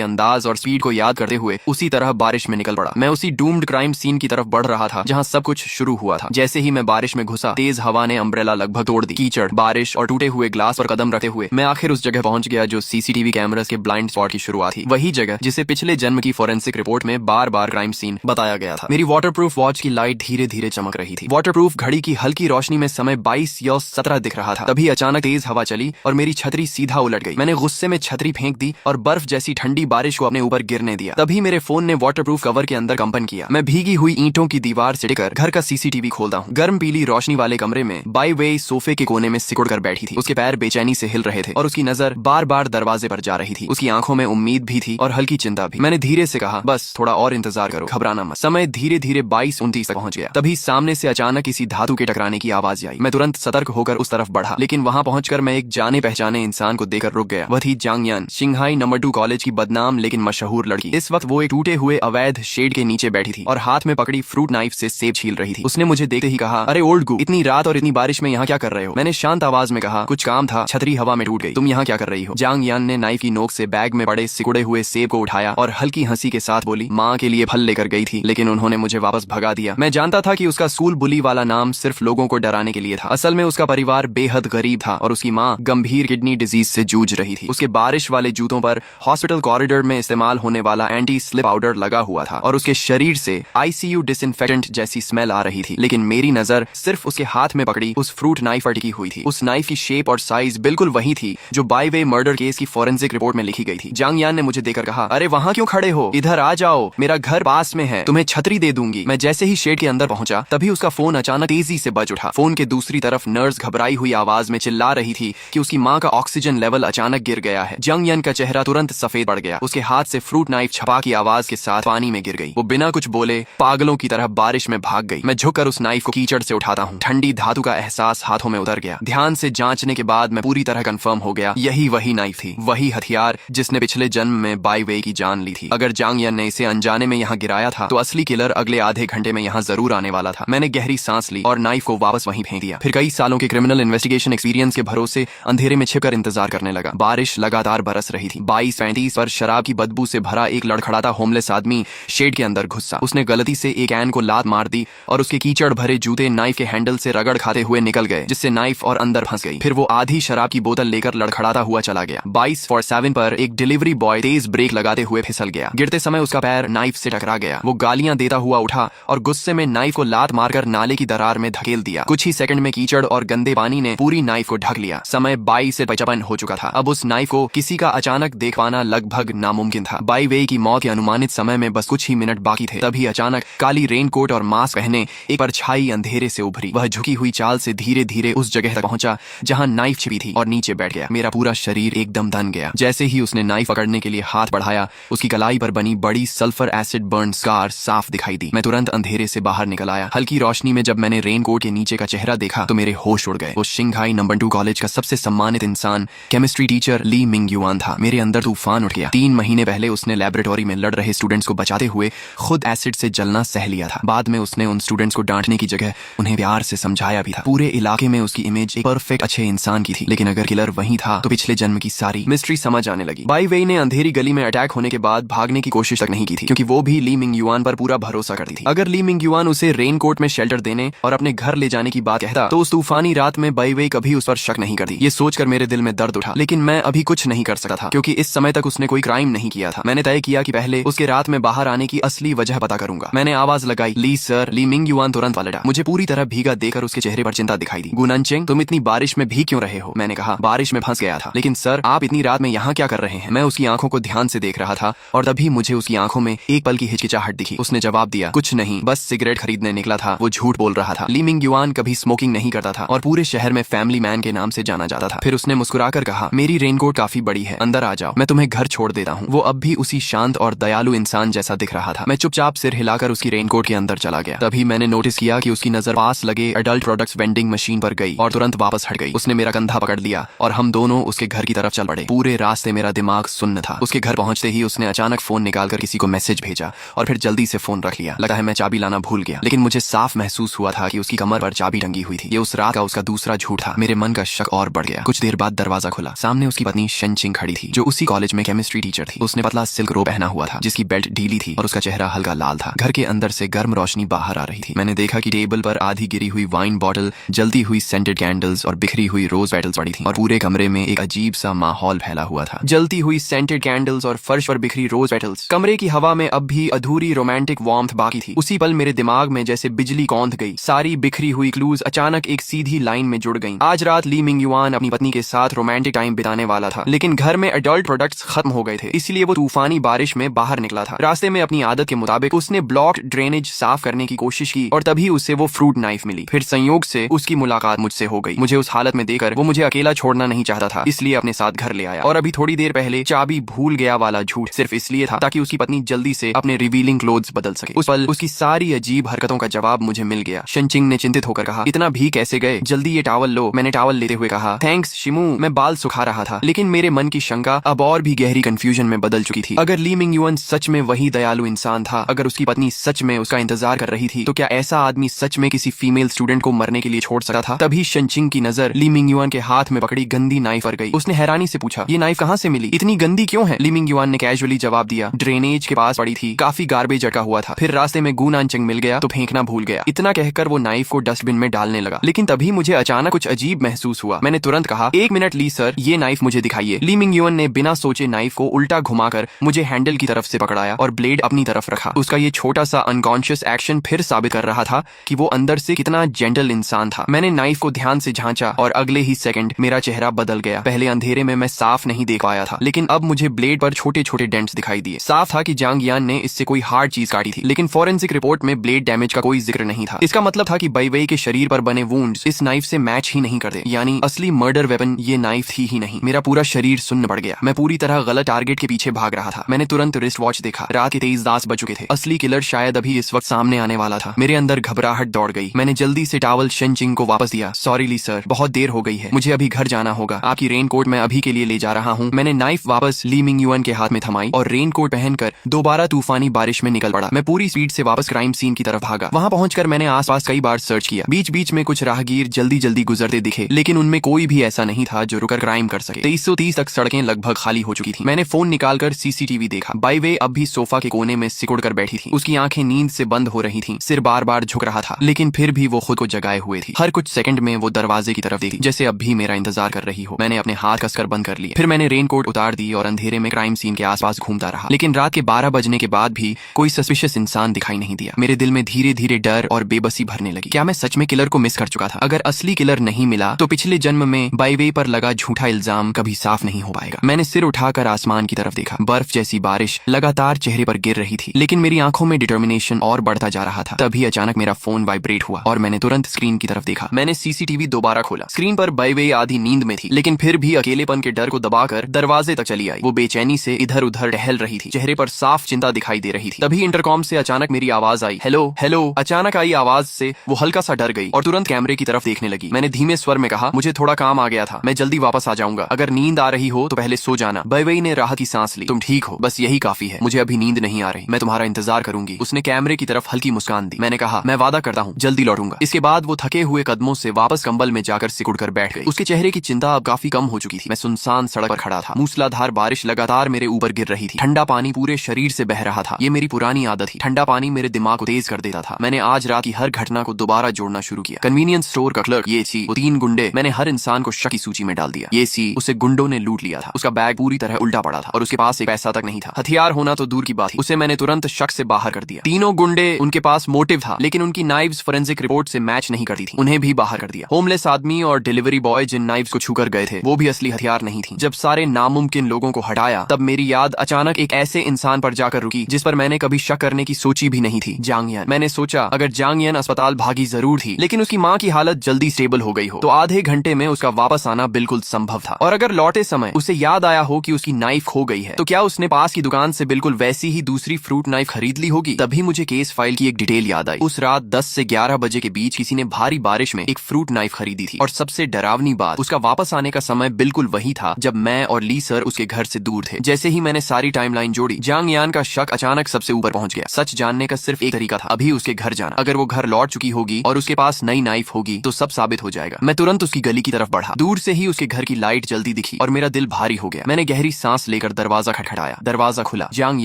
अंदाज और स्पीड को याद करते हुए उसी तरह बारिश में निकल पड़ा। मैं उसी डूम्ड क्राइम सीन की तरफ बढ़ रहा था जहाँ सब कुछ शुरू हुआ था। जैसे ही मैं बारिश में घुसा, तेज हवा ने अम्ब्रेला लगभग तोड़ दी। कीचड़, बारिश और टूटे हुए ग्लास पर कदम रखते हुए मैं आखिर उस जगह पहुंच गया जो सीसीटीवी कैमरास के ब्लाइंड स्पॉट की शुरुआत थी। वही जगह जिसे पिछले जन्म की फोरेंसिक रिपोर्ट में बार बार क्राइम सीन बताया गया था। मेरी वाटरप्रूफ वॉच की लाइट धीरे धीरे चमक रही थी। वाटरप्रूफ घड़ी की हल्की रोशनी में समय 22 या 17 दिख रहा था। तभी अचानक तेज हवा चली और मेरी छतरी सीधा उलट गई। मैंने गुस्से में छतरी फेंक दी और बर्फ जैसी ठंडी बारिश को अपने ऊपर गिरने दिया। तभी मेरे फोन ने वाटरप्रूफ कवर के अंदर कंपन किया। मैं भीगी हुई ईंटों की दीवार से टिकर घर का सीसीटीवी खोलता हूँ। गर्म पीली रोशनी वाले कमरे में बाई वे सोफे के कोने में सिकुड़ कर बैठी थी। उसके पैर बेचैनी से हिल रहे थे और उसकी नजर बार बार दरवाजे पर जा रही थी। उसकी आंखों में उम्मीद भी थी और हल्की चिंता भी। मैंने धीरे से कहा, बस थोड़ा और इंतजार करो, घबराना मत। समय धीरे धीरे 22-29 तक पहुंच गया। तभी सामने से अचानक किसी धातु के टकराने की आवाज आई। मैं तुरंत सतर्क होकर उस तरफ बढ़ा, लेकिन वहां पहुंचकर मैं एक जाने पहचाने इंसान को देखकर रुक गया। वह थी जांग यान, शिंघाई नंबर 2 कॉलेज की बदनाम लेकिन मशहूर लड़की। इस वक्त वो एक टूटे हुए अवैध शेड के नीचे बैठी थी और हाथ में पकड़ी फ्रूट नाइफ से सेब छील रही थी। उसने मुझे देखते ही कहा, अरे ओल्ड गू, इतनी रात और इतनी बारिश में यहाँ क्या कर रहे हो? मैंने शांत आवाज में कहा, कुछ काम था, छतरी हवा में टूट गई, तुम यहाँ क्या कर रही हो? जांग यान ने नाइफ की नोक से बैग में पड़े सिकुड़े हुए सेब को उठाया और हल्की हंसी के साथ बोली, माँ के लिए फल लेकर गई थी, लेकिन उन्होंने मुझे वापस भगा दिया। मैं जानता था कि उसका स्कूल बुली वाला नाम सिर्फ लोगों को डराने के लिए था। असल में उसका परिवार बेहद गरीब था और उसकी माँ गंभीर किडनी डिजीज से जूझ रही थी। उसके बारिश वाले जूतों पर हॉस्पिटल कॉरिडोर में इस्तेमाल होने वाला एंटी स्लिप पाउडर लगा हुआ था और उसके शरीर से आईसीयू डिसइंफेक्टेंट जैसी स्मेल आ रही थी। लेकिन मेरी नजर सिर्फ उसके हाथ में पकड़ी उस फ्रूट नाइफ पर टिकी हुई थी। उस नाइफ की शेप और साइज बिल्कुल वही थी जो बाई वे मर्डर केस की फोरेंसिक रिपोर्ट में लिखी गई थी। जांग यान ने मुझे देखकर कहा, अरे वहाँ क्यों खड़े हो, इधर आ जाओ, मेरा घर पास में है, तुम्हें छतरी दे दूंगी। मैं जैसे ही शेड के अंदर पहुंचा तभी उसका फोन अचानक तेजी से बज उठा। फोन के दूसरी तरफ नर्स घबराई हुई आवाज में चिल्ला रही थी कि उसकी माँ का ऑक्सीजन लेवल अचानक गिर गया है। जांग यान का चेहरा तुरंत सफेद पड़ गया। उसके हाथ से फ्रूट नाइफ छपा की आवाज के साथ पानी में गिर गई। वो बिना कुछ बोले पागलों की तरह बारिश में भाग गई। मैं झुककर उस नाइफ को कीचड़ से उठाता हूँ। ठंडी धातु का एहसास हाथों में उतर गया। ध्यान से जांचने के बाद मैं पूरी तरह कंफर्म हो गया, यही वही नाइफ थी, वही हथियार जिसने पिछले जन्म में बाई वे की जान ली थी। अगर जांग यान ने इसे अनजाने में यहाँ गिराया था तो असली किलर अगले आधे घंटे में यहाँ जरूर आने वाला था। मैंने गहरी सांस ली और नाइफ को वापस वहीं फेंक दिया। फिर कई सालों के क्रिमिनल इन्वेस्टिगेशन एक्सपीरियंस के भरोसे अंधेरे में छिपकर इंतजार करने लगा। बारिश लगातार बरस रही थी। 22:35 पर शराब की बदबू से भरा एक लड़खड़ाता होमलेस आदमी शेड के अंदर घुसा। उसने गलती से एक कैन को लात मार दी और उसके कीचड़ भरे जूते नाइफ के हैंडल से रगड़ खाते हुए निकल गए, जिससे नाइफ और अंदर फंस गई। फिर वो आधी शराब की बोतल लेकर लड़खड़ाता हुआ चला गया। 22:07 पर एक डिलीवरी बॉय तेज ब्रेक लगाते हुए फिसल गया। गिरते समय उसका पैर नाइफ से टकरा गया। वो गालियां देता हुआ उठा और गुस्से में नाइफ को लात मारकर नाले की दरार में धकेल दिया। कुछ ही सेकंड में कीचड़ और गंदे पानी ने पूरी नाइफ को ढक लिया। समय 22:55 हो चुका था। अब उस नाइफ को किसी का अचानक देख पाना लगभग नामुमकिन था। बाई वे की मौत के अनुमानित समय में बस कुछ ही मिनट बाकी थे। तभी अचानक काली रेनकोट और मास्क पहने एक परछाई अंधेरे से उभरी। वह झुकी हुई चाल से धीरे धीरे उस जगह तक पहुंचा जहां नाइफ छिपी थी और नीचे बैठ गया। मेरा पूरा शरीर एकदम दन गया। जैसे ही उसने नाइफ पकड़ने के लिए हाथ बढ़ाया, उसकी कलाई पर बनी बड़ी सल्फर एसिड बर्न स्कार साफ दिखाई दी। मैं तुरंत अंधेरे से बाहर निकल आया। हल्की रोशनी में जब मैंने रेनकोट के नीचे का चेहरा देखा तो मेरे होश उड़ गए। वो शिंघाई नंबर 2 कॉलेज का सबसे सम्मानित इंसान, केमिस्ट्री टीचर ली मिंग युआन था। मेरे अंदर तूफान उठ गया। 3 महीने पहले उसने लेबोरेटरी में लड़ रहे स्टूडेंट्स को बचाते हुए खुद एसिड से जलना सह लिया था। बाद में उसने उन स्टूडेंट्स को डांटने की जगह उन्हें प्यार से समझाया भी था। पूरे इलाके में उसकी इमेज एक परफेक्ट अच्छे इंसान की थी। लेकिन अगर किलर वही था तो पिछले जन्म की सारी मिस्ट्री समझ आने लगी। बाई वे ने अंधेरी गली में अटैक होने के बाद भागने की कोशिश तक नहीं की थी, क्योंकि वो भी ली मिंग युआन पर पूरा भरोसा करती थी। अगर ली मिंग युआन उसे रेनकोट में शेल्टर देने और अपने घर ले जाने की बात कहता तो उस तूफानी रात में बाई वे कभी उस पर शक नहीं करती। ये सोचकर मेरे दिल में दर्द उठा। लेकिन मैं अभी कुछ नहीं कर सकता था, क्योंकि इस समय तक उसने कोई क्राइम नहीं किया था। मैंने तय किया कि पहले उसके रात में बाहर आने की असली वजह पता करूंगा। मैंने आवाज लगाई, ली सर। ली मिंग युआन तुरंत पलटा। मुझे पूरी तरह भीगा देखकर उसके चेहरे पर चिंता दिखाई दी। गुननचेंग, तुम इतनी बारिश में भीग क्यों रहे हो? मैंने कहा, बारिश में फंस गया था। लेकिन सर, आप इतनी रात में यहाँ क्या कर रहे हैं? मैं उसकी आंखों को ध्यान से देख रहा था और तभी मुझे उसकी आंखों में एक पल की हिचकिचाहट दिखी। उसने जवाब दिया, कुछ नहीं, बस सिगरेट खरीदने निकला था। वो झूठ बोल रहा था। ली मिंग युआन कभी स्मोकिंग नहीं करता था और पूरे शहर में फैमिली मैन के नाम से जाना जाता था। फिर उसने मुस्कुराकर कहा, मेरी रेनकोट काफी बड़ी है, अंदर आ जाओ, मैं तुम्हें घर छोड़ देता हूँ। वो अब भी उसी शांत और दयालु इंसान जैसा दिख रहा था। मैं चुपचाप सिर हिलाकर उसकी रेनकोट के अंदर चला गया। तभी मैंने नोटिस किया कि उसकी नजर पास लगे एडल्ट प्रोडक्ट्स वेंडिंग मशीन पर गई और तुरंत वापस हट गई। उसने मेरा कंधा पकड़ लिया और हम दोनों उसके घर की तरफ चल पड़े। पूरे रास्ते मेरा दिमाग सुन्न था। उसके घर पहुंचते ही उसने अचानक फोन निकालकर किसी को मैसेज भेजा और फिर जल्दी से फोन रख लिया। लगता है मैं चाबी लाना भूल गया। लेकिन मुझे साफ महसूस हुआ था कि उसकी कमर पर चाबी टंगी हुई थी। ये उस रात का उसका दूसरा झूठ था। मेरे मन का शक और बढ़ गया। कुछ देर बाद दरवाजा खुला। सामने उसकी पत्नी शनचिंग खड़ी थी, जो उसी कॉलेज में केमिस्ट्री टीचर थी। उसने पतला सिल्क रो पहना हुआ था, जिसकी बेल्ट ढीली थी और उसका चेहरा हल्का लाल था। घर के अंदर से गर्म रोशनी बाहर आ रही थी। मैंने देखा कि टेबल पर आधी गिरी हुई वाइन बॉटल, जलती हुई सेंटेड कैंडल्स और बिखरी हुई रोज पेटल्स पड़ी थी और पूरे कमरे में एक अजीब सा माहौल फैला हुआ था। जलती हुई सेंटेड कैंडल्स और फर्श पर बिखरी रोज पेटल्स। कमरे की हवा में अब भी अधूरी रोमांटिक वार्मथ बाकी थी। उसी पल मेरे दिमाग में जैसे बिजली कौंध गई। सारी बिखरी हुई क्लूज अचानक एक सीधी लाइन में जुड़ गईं। आज रात ली मिंग युआन अपनी पत्नी के साथ रोमांटिक टाइम बिताने वाला था, लेकिन घर में एडल्ट प्रोडक्ट्स खत्म हो गए थे, इसलिए वो तूफानी बारिश में बाहर निकला था। रास्ते में अपनी आदत के मुताबिक उसने ब्लॉक्ड ड्रेनेज साफ करने की कोशिश की और तभी उसे वो फ्रूट नाइफ मिली। फिर संयोग से उसकी मुलाकात मुझसे हो गई। मुझे उस हालत में देखकर वो मुझे अकेला छोड़ना नहीं चाहता था, इसलिए अपने साथ घर ले आया। और अभी थोड़ी देर पहले चाबी भूल गया वाला झूठ सिर्फ इसलिए था ताकि उसकी पत्नी जल्दी से अपने रिवीलिंग क्लोथ्स बदल सके। उस पल उसकी सारी अजीब हरकतों का जवाब मुझे मिल गया। शनचिंग ने चिंतित होकर कहा, इतना भी कैसे गए? जल्दी ये टॉवल लो। मैंने टॉवल लेते हुए कहा, थैंक्स शिमू, मैं बाल सुखा रहा था। लेकिन मेरे मन की शंका अब और भी गहरी कंफ्यूजन में बदल चुकी थी। अगर ली मिंग युआन सच में वही दयालु इंसान था, अगर उसकी पत्नी सच में उसका इंतजार कर रही थी, तो क्या ऐसा आदमी सच में किसी फीमेल स्टूडेंट को मरने के लिए छोड़ सकता था? तभी शनचिंग की नजर ली मिंग युआन के हाथ में पकड़ी गंदी नाइफ पर गई। उसने हैरानी से पूछा, ये नाइफ कहाँ से मिली? इतनी गंदी क्यों है? ली मिंग युआन ने कैजुअली जवाब दिया, ड्रेनेज के पास पड़ी थी, काफी गार्बेज अटका हुआ था। फिर रास्ते में गुनानचंग मिल गया तो फेंकना भूल गया। इतना कहकर वो नाइफ को डस्टबिन में डालने लगा। लेकिन तभी मुझे अचानक कुछ अजीब महसूस हुआ। मैंने तुरंत कहा, एक मिनट ली सर, ये नाइफ मुझे दिखाइए। ली मिंग युआन ने बिना सोचे नाइफ को उल्टा घुमाकर मुझे हैंडल की तरफ से पकड़ाया और ब्लेड अपनी तरफ रखा। उसका ये छोटा सा अनकॉन्शियस एक्शन फिर साबित कर रहा था कि वो अंदर से कितना जेंटल इंसान था। मैंने नाइफ को ध्यान से झांचा और अगले ही सेकंड मेरा चेहरा बदल गया। पहले अंधेरे में मैं साफ नहीं देख पाया था, लेकिन अब मुझे ब्लेड पर छोटे छोटे डेंट्स दिखाई दिए। साफ था कि जांग यान ने इससे कोई हार्ड चीज काटी थी, लेकिन फॉरेंसिक रिपोर्ट में ब्लेड डैमेज का कोई जिक्र नहीं था। इसका मतलब था कि बै वई के शरीर पर बने वुंड्स इस नाइफ से मैच ही नहीं करते, यानी असली मर्डर वेपन ये नाइफ थी ही नहीं। मेरा पूरा शरीर सुन्न पड़ गया। मैं पूरी तरह गलत टारगेट के पीछे भाग रहा था। मैंने तुरंत रिस्ट वॉच देखा। रात के 23:10 बज चुके थे। असली किलर शायद अभी इस वक्त सामने आने वाला था। मेरे अंदर घबराहट दौड़ गई। मैंने जल्दी से टॉवल शनचिंग को वापस दिया। सॉरी ली सर, बहुत देर हो गई है, मुझे अभी घर जाना होगा। आपकी रेनकोट मैं अभी के लिए ले जा रहा हूँ। मैंने नाइफ वापस ली मिंग युआन के हाथ में थमाई और रेनकोट पहनकर दोबारा तूफानी बारिश में निकल पड़ा। मैं पूरी स्पीड से वापस क्राइम सीन की तरफ भागा। वहां पहुंचकर मैंने आसपास कई बार सर्च किया। बीच बीच में कुछ राहगीर जल्दी जल्दी गुजरते दिखे, लेकिन उनमें कोई भी ऐसा नहीं था जो रुकर क्राइम कर सके। 2330 तक सड़कें लगभग खाली हो चुकी थी। मैंने फोन निकालकर सीसीटीवी देखा। बै वई अब भी सोफा के कोने में सिकुड़ कर बैठी थी। उसकी आंखें नींद से बंद हो रही थीं, सिर बार बार झुक रहा था, लेकिन फिर भी वो खुद को जगाए हुए थी। हर कुछ सेकंड में वो दरवाजे की तरफ देखी, जैसे अब भी मेरा इंतजार कर रही हो। मैंने अपने हाथ कसकर बंद कर लिए। फिर मैंने रेनकोट उतार दी और अंधेरे में क्राइम सीन के आसपास घूमता रहा। लेकिन रात के 12 बजने के बाद भी कोई सस्पिशियस इंसान दिखाई नहीं दिया। मेरे दिल में धीरे धीरे डर और बेबसी भरने लगी। क्या मैं सच में किलर को मिस कर चुका था? अगर असली किलर नहीं मिला तो पिछले जन्म में बै वई पर लगा झूठा इल्जाम कभी साफ नहीं हो पाएगा। मैंने सिर उठाकर आसमान की तरफ देखा। बर्फ जैसी बारिश लगातार चेहरे पर गिर रही थी, लेकिन मेरी आंखों में डिटर्मिनेशन और बढ़ता जा रहा था। तभी अचानक मेरा फोन वाइब्रेट हुआ और मैंने तुरंत स्क्रीन की तरफ देखा। मैंने सीसीटीवी दोबारा खोला। स्क्रीन पर बै वई आधी नींद में थी, लेकिन फिर भी अकेलेपन के डर को दबाकर दरवाजे तक चली आई। वो बेचैनी से इधर उधर टहल रही थी। चेहरे पर साफ चिंता दिखाई दे रही थी। तभी इंटरकॉम से अचानक मेरी आवाज आई, हेलो हेलो। अचानक आई आवाज से वो हल्का सा डर गई और तुरंत कैमरे की तरफ देखने लगी। मैंने धीमे स्वर में कहा, मुझे थोड़ा काम आ गया था, मैं जल्दी वापस आ जाऊंगा। अगर नींद आ रही हो तो पहले सो जाना। बै वई ने राहत की सांस ली। तुम ठीक हो? बस यही काफी है, मुझे अभी नींद नहीं आ रही, मैं तुम्हारा इंतजार करूंगी। उसने कैमरे की तरफ हल्की मुस्कान दी। मैंने कहा, मैं वादा करता हूँ जल्दी लौटूंगा। इसके बाद वो थके हुए कदमों से वापस कंबल में जाकर सिकुड़कर बैठ गई। उसके चेहरे की चिंता अब काफी कम हो चुकी थी। मैं सुनसान सड़क पर खड़ा था। मूसलाधार बारिश लगातार मेरे ऊपर गिर रही थी। ठंडा पानी पूरे शरीर से बह रहा था। ये मेरी पुरानी आदत थी। ठंडा पानी मेरे दिमाग को तेज कर देता था। मैंने आज रात की हर घटना को दोबारा जोड़ना शुरू किया। कन्वीनियंस स्टोर का क्लर्क ये सी, वो 3 गुंडे, मैंने हर इंसान को शक की सूची में डाल दिया। ये सी, उसे गुंडों ने लूट लिया था। उसका बैग पूरी तरह उल्टा पड़ा था और उसके पास एक पैसा तक नहीं था। हथियार होना तो दूर की बात थी, उसे मैंने तुरंत शक से बाहर कर दिया। तीनों गुंडे, उनके पास मोटिव था, लेकिन उनकी नाइव्स फोरेंसिक रिपोर्ट से मैच नहीं करती थी। उन्हें भी बाहर कर दिया। होमलेस आदमी और डिलीवरी बॉय जिन नाइव्स को छूकर गए थे, वो भी असली हथियार नहीं थी। जब सारे नामुमकिन लोगों को हटाया, तब मेरी याद अचानक एक ऐसे इंसान पर जाकर रुकी जिस पर मैंने कभी शक करने की सोची भी नहीं थी, जांग यान। मैंने सोचा अगर जांग यान अस्पताल भागी जरूर थी, लेकिन उसकी माँ की हालत जल्दी स्टेबल हो गई हो तो आधे घंटे में उसका वापस आना बिल्कुल संभव था। और अगर लौटे समय उसे याद आया हो कि उसकी नाइफ खो गई है, तो क्या उसने पास की दुकान से बिल्कुल वैसी ही दूसरी फ्रूट नाइफ खरीद ली होगी। तभी मुझे केस फाइल की एक डिटेल याद आई। उस रात 10 से 11 बजे के बीच किसी ने भारी बारिश में एक फ्रूट नाइफ खरीदी थी। और सबसे डरावनी बात, उसका वापस आने का समय बिल्कुल वही था जब मैं और ली सर उसके घर से दूर थे। जैसे ही मैंने सारी टाइमलाइन जोड़ी, जांग यान का शक अचानक सबसे ऊपर पहुंच गया। सच जानने का सिर्फ एक तरीका था, अभी उसके घर जाना। अगर वो घर लौट चुकी होगी और उसके पास नई नाइफ होगी तो सब साबित हो जाएगा। मैं तुरंत उसकी गली की तरफ बढ़ा। दूर से ही उसके घर की लाइट जल्दी दिखी और मेरा दिल भारी हो गया। मैंने गहरी सांस लेकर दरवाजा खटखटाया। दरवाजा खुला। जांग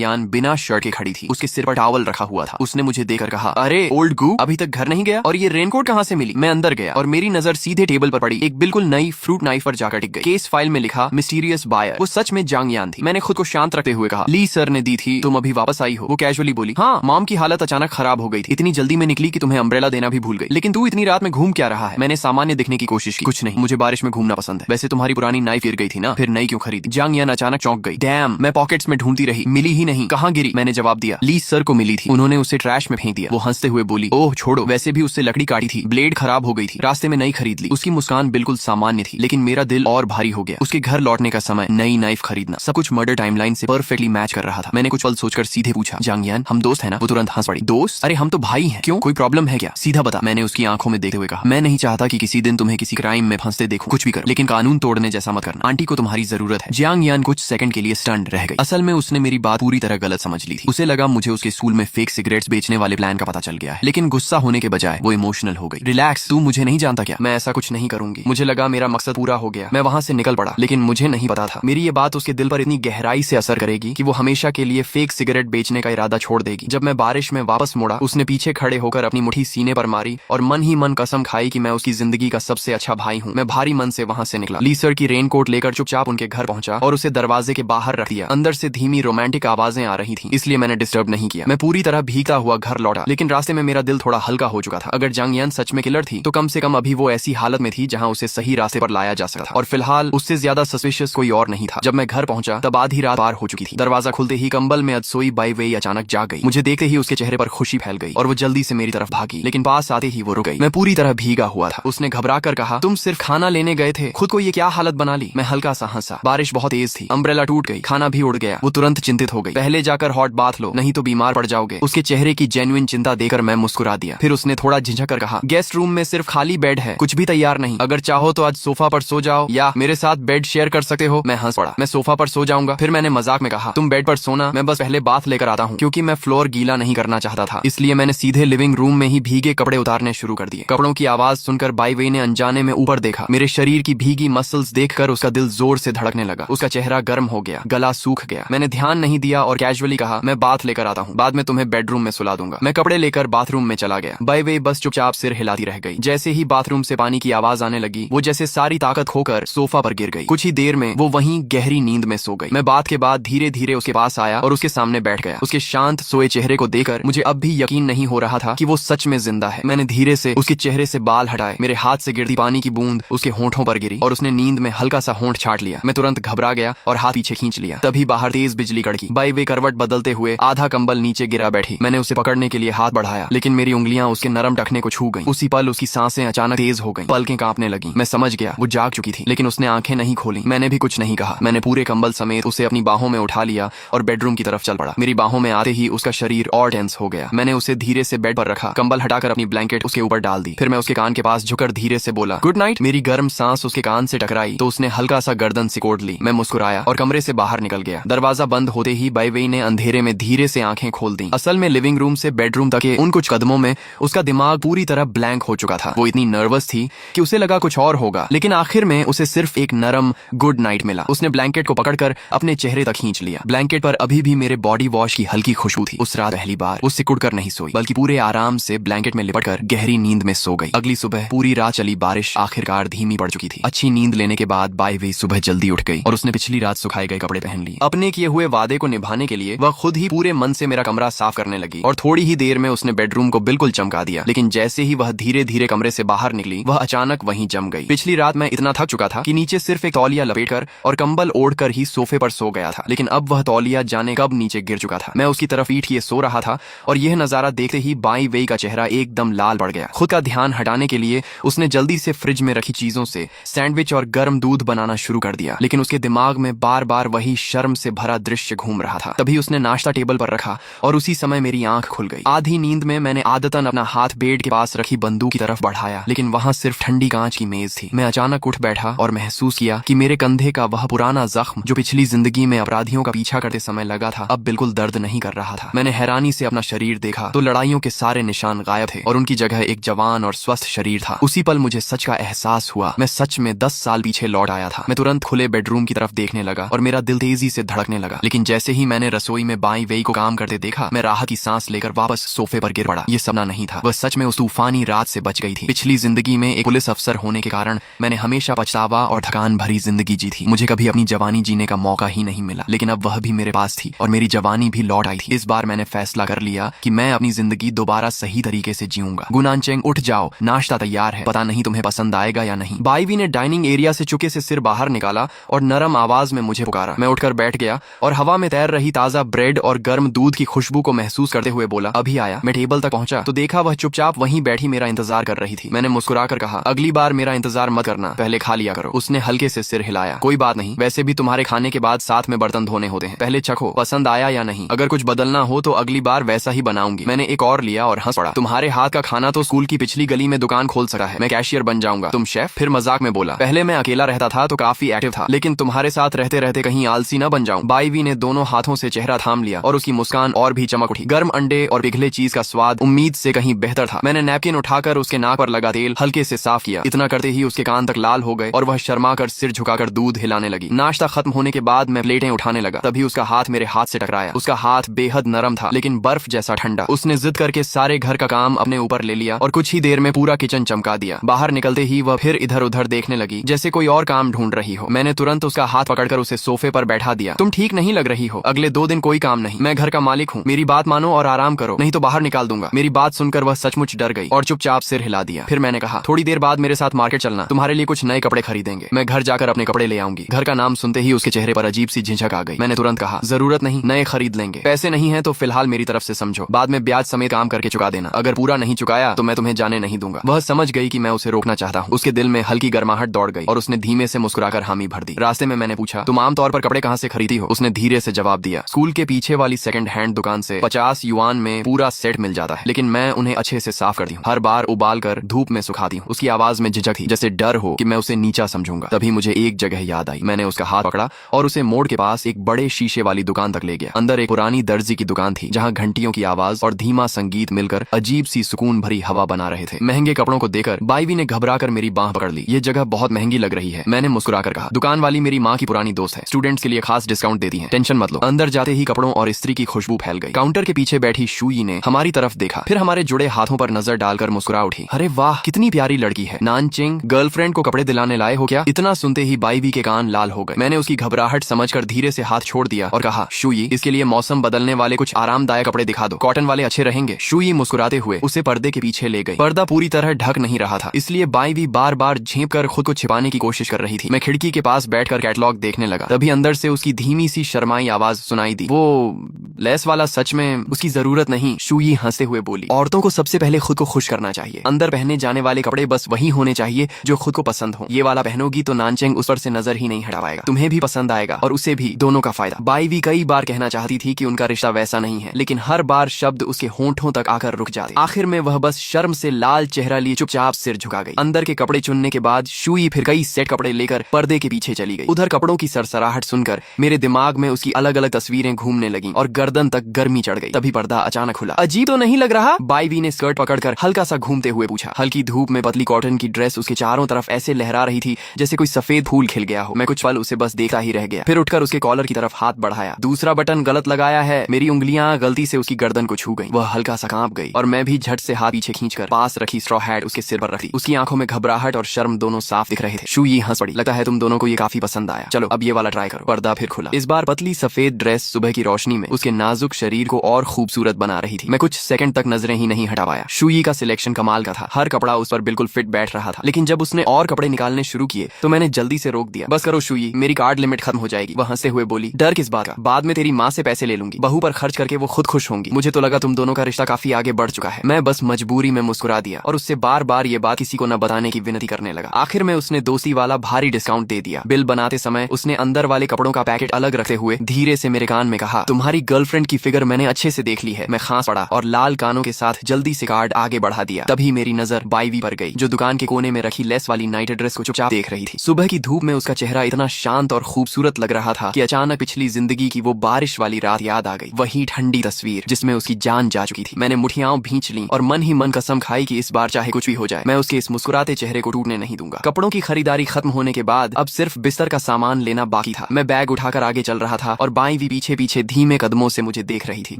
यान बिना शर्ट के खड़ी थी। उसके सिर पर टॉवल रखा हुआ था। उसने मुझे देखकर कहा, अरे ओल्ड गू, अभी तक घर नहीं गया और ये रेनकोट कहाँ से मिली? मैं अंदर गया और मेरी नजर सीधे टेबल पर पड़ी। एक बिल्कुल नई फ्रूट नाइफ पर जाकर टिक गई। केस फाइल में लिखा मिस्टीरियस बायर। वो सच में जांग यान थी। मैंने खुद को शांत रखते हुए कहा, ली सर ने दी थी, तुम अभी वापस आई हो? वो कैजुअली बोली, हाँ, मॉम की हालत अचानक खराब हो गई थी, इतनी जल्दी में निकली कि तुम्हें अम्ब्रेला देना भी भूल गई। लेकिन तू इतनी रात में घूम क्या रहा है? मैंने सामान्य दिखने की कोशिश की। कुछ नहीं, मुझे बारिश में घूमना पसंद है। वैसे तुम्हारी पुरानी नाइफ गिर गई थी ना, फिर नई क्यों खरीदी? जांग यान अचानक चौंक गई। डैम, मैं पॉकेट्स में ढूंढती रही, मिली ही नहीं। कहाँ गिरी? मैंने जवाब दिया, ली सर को मिली थी, उन्होंने उसे ट्रैश में फेंक दिया। वो हंसते हुए बोली, ओह छोड़ो, वैसे भी उससे लकड़ी काटी थी, ब्लेड खराब हो गई थी, रास्ते में नई खरीद ली। उसकी मुस्कान बिल्कुल सामान्य थी, लेकिन मेरा दिल और भारी हो गया। उसके घर लौटने का समय, नई नाइफ खरीदना, सब कुछ मर्डर टाइमलाइन से परफेक्टली मैच कर रहा था। मैंने कुछ पल सोचकर सीधे पूछा, जांग यान, हम दोस्त है ना? वो तुरंत हंस पड़ी। दोस्त? अरे हम तो भाई हैं। क्यों, कोई प्रॉब्लम है क्या? सीधा बता। मैंने उसकी आंखों में देखते हुए कहा, मैं नहीं चाहता कि किसी दिन तुम्हें किसी क्राइम में फंसते देखूं। कुछ भी करो, लेकिन कानून तोड़ने जैसा मत करना। आंटी को तुम्हारी जरूरत है। जांग यान कुछ सेकंड के लिए स्टन्ड रह गई। असल में उसने मेरी बात पूरी तरह गलत समझ ली थी। उसे लगा मुझे उसके स्कूल में फेक सिगरेट्स बेचने वाले प्लान का पता चल गया है। लेकिन गुस्सा होने के बजाय वो इमोशनल हो गई। रिलैक्स, तू मुझे नहीं जानता क्या? मैं ऐसा कुछ नहीं करूंगी। मुझे लगा मेरा मकसद पूरा हो गया। मैं वहां से निकल पड़ा, लेकिन मुझे नहीं पता था मेरी ये बात उसके दिल पर इतनी गहराई से असर करेगी कि वो हमेशा के लिए फेक सिगरेट बेचने का इरादा छोड़ देगी। जब मैं बारिश में वापस मुड़ा, उसने पीछे खड़े होकर अपनी मुट्ठी सीने पर मारी और मन ही मन कसम खाई कि मैं उसकी जिंदगी का सबसे अच्छा भाई हूँ। मैं भारी मन से वहां से निकला। ली सर की रेनकोट लेकर चुपचाप उनके घर पहुंचा और उसे दरवाजे के बाहर रख दिया। अंदर से धीमी रोमांटिक आवाजें आ रही थी, इसलिए मैंने डिस्टर्ब नहीं किया। मैं पूरी तरह भीगता हुआ घर लौटा, लेकिन रास्ते में मेरा दिल थोड़ा हल्का हो चुका था। अगर जांग यान सच में किलर थी, तो कम से कम अभी वो ऐसी हालत में थी जहां उसे सही रास्ते पर लाया जा सकता था, और फिलहाल उससे ज्यादा सस्पिशियस कोई और नहीं था। जब मैं घर पहुंचा तब आधी रात पार हो चुकी थी। दरवाजा खुलते ही कंबल में अदसोई बाई वेई अचानक जाग गई। मुझे देखते ही उसके चेहरे पर खुशी फैल गई और वो जल्दी से मेरी तरफ भागी, लेकिन पास आते ही वो रुक गई। मैं पूरी तरह भीगा हुआ था। उसने घबरा कर कहा, तुम सिर्फ खाना लेने गए थे, खुद को ये क्या हालत बना ली? मैं हल्का सा हंसा। बारिश बहुत तेज थी, अम्ब्रेला टूट गई, खाना भी उड़ गया। वो तुरंत चिंतित हो गई। पहले जाकर हॉट बाथ लो, नहीं तो बीमार पड़ जाओगे। उसके चेहरे की जेन्युइन चिंता देकर मैं मुस्कुरा दिया। फिर उसने थोड़ा झिझक कर कहा, गेस्ट रूम में सिर्फ खाली बेड है, कुछ भी तैयार नहीं। अगर चाहो तो आज सोफा पर सो जाओ या मेरे साथ बेड शेयर कर सकते हो। मैं हंस पड़ा। मैं सोफा पर सो जाऊंगा। फिर मैंने मजाक में कहा, तुम बेड पर सोना, मैं बस पहले बाथ लेकर आता हूँ। क्योंकि मैं फ्लोर गीला नहीं करना चाहता था, इसलिए मैंने सीधे लिविंग रूम में ही भीगे कपड़े उतारने शुरू कर दिए। कपड़ों की आवाज सुनकर बाई वेई ने अनजाने में ऊपर देखा। मेरे शरीर की भीगी मसल्स देखकर उसका दिल जोर से धड़कने लगा। उसका चेहरा गर्म हो गया, गला सूख गया। मैंने ध्यान नहीं दिया और कैजुअली कहा, मैं बाथ लेकर आता हूँ, बाद में तुम्हें बेडरूम में सुला दूंगा। मैं कपड़े लेकर बाथरूम में चला गया। बाई वेई बस चुपचाप सिर हिलाती रह गई। जैसे ही बाथरूम से पानी की आवाज आने लगी, वो जैसे सारी ताकत खोकर सोफा पर गिर गई। कुछ ही देर में वो वहीं गहरी नींद में सो गई। मैं बाथ के बाद धीरे धीरे उसके पास आया और उसके सामने बैठ गया। उसके शांत सोए चेहरे को देखकर मुझे अब भी यकीन नहीं हो रहा था कि वो सच में जिंदा है। मैंने धीरे से उसके चेहरे से बाल हटाए। मेरे हाथ से गिरती पानी की बूंद उसके होंठों पर गिरी और उसने नींद में हल्का सा होंठ छाट लिया। मैं तुरंत घबरा गया और हाथ पीछे खींच लिया। तभी बाहर तेज बिजली कड़की। बाई वे करवट बदलते हुए आधा कंबल नीचे गिरा बैठी। मैंने उसे पकड़ने के लिए हाथ बढ़ाया, लेकिन मेरी उंगलियां उसके नरम टखने को छू गईं। उसी पल उसकी सांसें अचानक तेज हो गईं, पलकें कांपने लगीं। मैं समझ गया वो जाग चुकी थी, लेकिन उसने आंखें नहीं खोली। मैंने भी कुछ नहीं कहा। मैंने पूरे कंबल समेत उसे अपनी बाहों में उठा लिया और बेडरूम की तरफ चल पड़ा। मेरी बाहों में आते ही उसका शरीर और टेंस हो गया। मैंने उसे धीरे से बेड पर रखा, कंबल हटाकर अपनी ब्लैंकेट उसके ऊपर डाल दी। फिर मैं उसके कान के पास झुककर धीरे से बोला, गुड नाइट। मेरी गर्म सांस उसके कान से टकराई तो उसने हल्का सा गर्दन सिकोड़ ली। मैं मुस्कुराया और कमरे से बाहर निकल गया। दरवाजा बंद होते ही बाई वेई ने अंधेरे में धीरे से आंखें खोल दी। असल में लिविंग रूम से बेडरूम तक के उन कुछ कदमों में उसका दिमाग पूरी तरह ब्लैंक हो चुका था। वो इतनी नर्वस थी कि उसे लगा कुछ और होगा, लेकिन आखिर में उसे सिर्फ एक नरम गुड नाइट मिला। उसने ब्लैंकेट को पकड़कर अपने चेहरे तक खींच लिया। ब्लैंकेट पर अभी भी मेरे बॉडी वॉश की हल्की खुशबू थी। उस रात पहली बार वो सिकुड़कर नहीं सोई, बल्कि पूरे आराम से ब्लैंकेट में लिपटकर गहरी नींद में सो गई। अगली सुबह पूरी रात चली बारिश आखिरकार धीमी पड़ चुकी थी। अच्छी नींद लेने के बाद बाई वेई सुबह जल्दी उठ गई और उसने पिछली रात सुखाए गए कपड़े पहन लिए। अपने किए हुए वादे को निभाने के लिए वह खुद ही पूरे मन से मेरा कमरा साफ करने लगी और थोड़ी ही देर में उसने बेडरूम को बिल्कुल चमका दिया। लेकिन जैसे ही वह धीरे धीरे कमरे से बाहर निकली, वह अचानक वहीं जम गई। पिछली रात मैं इतना थक चुका था कि नीचे सिर्फ एक तौलिया लपेटकर और कंबल ओढ़कर ही सोफे पर सो गया था, लेकिन अब वह तौलिया जाने कब नीचे गिर चुका था। मैं उसकी तरफ पीठ किए सो रहा था और यह नजारा देखते ही बाई वेई का चेहरा एकदम लाल पड़ गया। खुद का ध्यान हटाने के लिए उसने जल्दी से फ्रिज में रखी चीजों से सैंडविच और गर्म दूध बनाना शुरू कर दिया, लेकिन उसके दिमाग में बार बार वही शर्म से भरा दृश्य घूम रहा था। तभी उसने नाश्ता टेबल पर रखा और उसी समय मेरी आंख खुल गई। आधी नींद में मैंने आदतन अपना हाथ बेड के पास रखी बंदूक की तरफ बढ़ाया, लेकिन वहां सिर्फ ठंडी कांच की मेज थी। मैं अचानक उठ बैठा और महसूस किया कि मेरे कंधे का वह पुराना जख्म जो पिछली जिंदगी में अपराधियों का पीछा करते समय लगा था, अब बिल्कुल दर्द नहीं कर रहा था। मैंने हैरानी से अपना शरीर देखा तो लड़ाइयों के सारे निशान गायब थे और उनकी जगह एक जवान और स्वस्थ शरीर था। उसी पल मुझे सच का एहसास हुआ। मैं सच में 10 साल पीछे लौट आया था। मैं तुरंत खुले बेडरूम की तरफ देखने लगा और मेरा दिल तेजी से धड़कने लगा। लेकिन जैसे ही मैंने रसोई में बाई वेई को काम करते देखा, मैं राहत की सांस लेकर वापस सोफे पर गिर पड़ा। ये सपना नहीं था, वह सच में उस तूफानी रात से बच गई थी। पिछली जिंदगी में एक पुलिस अफसर होने के कारण मैंने हमेशा पछतावा और थकान भरी जिंदगी जी थी। मुझे कभी अपनी जवानी जीने का मौका ही नहीं मिला, लेकिन अब वह भी मेरे पास थी और मेरी जवानी भी लौट आई थी। इस बार मैंने फैसला कर लिया कि मैं अपनी जिंदगी दोबारा सही तरीके से जीऊंगा। गुनानचेंग, उठ जाओ, नाश्ता तैयार है। पता नहीं तुम्हें पसंद आएगा या नहीं। बाईवी ने डाइनिंग एरिया से चुके से सिर बाहर निकाला और नरम आवाज में मुझे पुकारा। मैं उठकर बैठ गया और हवा में तैर रही ताजा ब्रेड और गर्म दूध की खुशबू को महसूस करते हुए बोला, अभी आया। मैं टेबल तक पहुंचा तो देखा वह चुपचाप वहीं बैठी मेरा इंतजार कर रही थी। मैंने मुस्कुराकर कहा, अगली बार मेरा इंतजार मत करना, पहले खा लिया करो। उसने हल्के से सिर हिलाया, कोई बात नहीं, वैसे भी तुम्हारे खाने के बाद साथ में बर्तन धोने होते हैं, पहले चखो पसंद आया या नहीं। अगर कुछ बदलना हो तो अगली बार वैसा ही बनाऊंगी। मैंने एक और लिया और हंस पड़ा। तुम्हारे हाथ का खाना तो स्कूल की पिछली गली में दुकान खोल सका है, मैं कैशियर बन जाऊंगा, तुम शेफ। फिर मजाक में बोला, पहले मैं अकेला रहता था तो काफी एक्टिव था, लेकिन तुम्हारे साथ रहते रहते कहीं आलसी न बन जाऊं। बाईवी ने दोनों हाथों से चेहरा थाम लिया और उसकी मुस्कान और भी चमक उठी। गर्म अंडे और पिघले चीज का स्वाद उम्मीद से कहीं बेहतर था। मैंने नैपकिन उठाकर उसके नाक पर लगा तेल हल्के से साफ किया। इतना करते ही उसके कान तक लाल हो गए और वह शर्माकर सिर झुकाकर दूध हिलाने लगी। नाश्ता खत्म होने के बाद मैं प्लेटें उठाने लगा, तभी उसका हाथ मेरे हाथ से टकराया। उसका हाथ बेहद नरम था लेकिन बर्फ जैसा ठंडा। उसने जिद करके सारे घर का काम अपने ऊपर ले लिया और कुछ ही देर में पूरा किचन चमका दिया। बाहर निकलते ही वह फिर इधर उधर देखने लगी जैसे कोई और काम ढूंढ रही हो। मैंने तुरंत उसका हाथ पकड़कर उसे सोफे पर बैठा दिया। तुम ठीक नहीं लग रही हो, अगले 2 दिन कोई काम नहीं, मैं घर का मालिक हूँ, मेरी बात मानो और आराम करो, नहीं तो बाहर निकाल दूंगा। मेरी बात सुनकर वह सचमुच डर गई और चुपचाप सिर हिला दिया। फिर मैंने कहा, थोड़ी देर बाद मेरे साथ मार्केट चलना, तुम्हारे लिए कुछ नए कपड़े खरीदेंगे, मैं घर जाकर अपने कपड़े ले आऊंगी। घर का नाम सुनते ही उसके चेहरे पर अजीब सी झिझक आ गई। मैंने तुरंत कहा, जरूरत नहीं, नए खरीद लेंगे, पैसे नहीं है तो फिलहाल मेरी तरफ से समझो, बाद में ब्याज समेत काम करके चुका देना, अगर पूरा नहीं चुकाया तो मैं तुम्हें जाने नहीं दूंगा। वह समझ गई कि मैं उसे रोकना चाहता हूँ। उसके दिल में हल्की गर्माहट दौड़ गई और उसने धीमे से मुस्कुराकर हामी भर दी। रास्ते में मैंने पूछा, तुम आमतौर पर कपड़े कहाँ से खरीदी हो? उसने धीरे से जवाब दिया, स्कूल के पीछे वाली सेकंड हैंड दुकान से 50 युआन में पूरा सेट मिल जाता है, लेकिन मैं उन्हें अच्छे से साफ करती हूँ, हर बार उबाल कर धूप में सुखाती हूँ। उसकी आवाज में झिझक थी, जैसे डर हो कि मैं उसे नीचा समझूंगा। तभी मुझे एक जगह याद आई। मैंने उसका हाथ पकड़ा और उसे मोड़ के पास एक बड़े शीशे वाली दुकान तक ले गया। अंदर एक पुरानी दर्जी की दुकान थी जहाँ घंटियों की आवाज और धीमा संगीत मिलकर अजीब सी सुकून भरी हवा बना रहे थे। महंगे कपड़ों को देखकर बाईवी ने घबराकर मेरी बांह पकड़ ली। ये जगह बहुत महंगी लग रही है, मैंने मुस्कुराकर कहा। दुकान वाली मेरी माँ की पुरानी दोस्त है, स्टूडेंट्स के लिए खास डिस्काउंट देती है, टेंशन मत लो। अंदर जाते ही कपड़ों और इस्त्री की खुशबू फैल गई। काउंटर के पीछे बैठी शुई ने हमारी तरफ देखा, फिर हमारे जुड़े हाथों पर नजर डालकर मुस्कुरा उठी। अरे वाह, कितनी प्यारी लड़की है। नानचिंग, गर्लफ्रेंड को कपड़े दिलाने लाए हो क्या? इतना सुनते ही बाईवी के कान लाल हो गए। मैंने उसकी घबराहट समझकर धीरे से हाथ छोड़ दिया और कहा, शुई, इसके लिए मौसम बदलने वाले कुछ आरामदायक कपड़े दिखा दो, कॉटन वाले अच्छे रहेंगे। शुई मुस्कुराते हुए उसे पर्दे के पीछे ले गई। पर्दा पूरी तरह ढक नहीं रहा था, इसलिए बाईवी बार बार झेप कर खुद को छिपाने की कोशिश कर रही थी। मैं खिड़की के पास बैठकर कैटलॉग देखने लगा। तभी अंदर से उसकी धीमी सी शर्माई आवाज सुनाई दी, वो लेस वाला सच में उसकी जरूरत नहीं। शुई हंसते हुए बोली, औरतों को सबसे पहले खुद को खुश करना चाहिए, अंदर पहने जाने वाले कपड़े बस वही होने चाहिए जो खुद को पसंद हो। ये वाला पहनोगी तो नानचेंग उस पर से नजर ही नहीं हटा पाएगा, तुम्हें भी पसंद आएगा और उसे भी, दोनों का फायदा। बाईवी कई बार कहना चाहती थी कि उनका रिश्ता वैसा नहीं है, लेकिन हर बार शब्द उसके होंठों तक आकर रुक जाते। आखिर में वह बस शर्म से लाल चेहरा लिए चुपचाप सिर झुका गई। अंदर के कपड़े चुनने के बाद शुई फिर कई सेट कपड़े लेकर पर्दे के पीछे चली गई। उधर कपड़ों की सरसराहट सुनकर मेरे दिमाग में उसकी अलग अलग तस्वीरें घूमने लगीं और गर्दन तक गर्मी चढ़ गई। तभी पर्दा अचानक खुला। अजीब तो नहीं लग रहा? बाईवी ने स्कर्ट पकड़कर हल्का सा घूमते हुए पूछा। हल्की धूप में पतली कॉटन की ड्रेस उसके चारों तरफ ऐसे लहरा रही थी जैसे कोई सफेद फूल खिल गया हो। मैं कुछ पल उसे बस देखता ही रह गया, फिर उठकर उसके कॉलर की तरफ हाथ बढ़ाया। दूसरा बटन गलत लगाया है। मेरी उंगलियां गलती से उसकी गर्दन को छू गई। वह हल्का सा कांप गई और मैं भी झट से हाथ पीछे खींचकर पास रखी स्ट्रॉ हैट उसके सिर पर रख दी। उसकी आंखों में घबराहट और शर्म दोनों साफ दिख रहे थे। शुई हंस पड़ी, लगता है तुम दोनों को ये काफी पसंद आया, चलो अब ये वाला ट्राई करो। पर्दा फिर खुला। इस बार पतली सफेद ड्रेस सुबह की रोशनी में उसके नाजुक शरीर को और खूबसूरत बना रही थी। मैं कुछ सेकंड तक नजरें ही नहीं हटा पाया। शुई का सिलेक्शन कमाल का था, हर कपड़ा उस पर बिल्कुल फिट बैठ रहा था। लेकिन जब उसने और कपड़े निकालने शुरू किए तो मैंने जल्दी से रोक दिया। बस करो शुई, मेरी कार्ड लिमिट खत्म हो जाएगी। वह हंसते हुए बोली, डर किस बात का, बाद में तेरी माँ से पैसे ले लूंगी, बहू पर खर्च करके वो खुद खुश होंगी। मुझे तो लगा तुम दोनों का रिश्ता काफी आगे बढ़ चुका है। मैं बस मजबूरी में मुस्कुरा दिया और उससे बार बार ये बात किसी को न बताने की विनती करने लगा। आखिर में उसने दोस्ती वाला भारी डिस्काउंट दे दिया। बिल बनाते समय उसने अंदर वाले कपड़ों का पैकेट अलग रखते हुए धीरे से मेरे कान में कहा, तुम्हारी गर्लफ्रेंड की फिगर मैंने अच्छे से देख ली है। मैं खांस पड़ा और लाल कानों के साथ जल्दी से कार्ड आगे बढ़ा दिया। तभी मेरी नजर बाईवी पर गई, जो दुकान के कोने में रखी लेस वाली नाइट ड्रेस को चुपचाप देख रही थी। सुबह की धूप में उसका चेहरा इतना शांत और खूबसूरत लग रहा था कि अचानक पिछली जिंदगी की वो बारिश वाली रात याद आ गई। वही ठंडी तस्वीर जिसमें उसकी जान जा चुकी थी। मैंने मुठियाओं भींच ली और मन ही मन कसम खाई कि इस बार चाहे कुछ भी हो जाए, मैं उसके इस मुस्कुराते चेहरे को टूटने नहीं दूंगा। कपड़ों की खरीदारी खत्म होने होने के बाद अब सिर्फ बिस्तर का सामान लेना बाकी था। मैं बैग उठाकर आगे चल रहा था और बाईं भी पीछे पीछे धीमे कदमों से मुझे देख रही थी।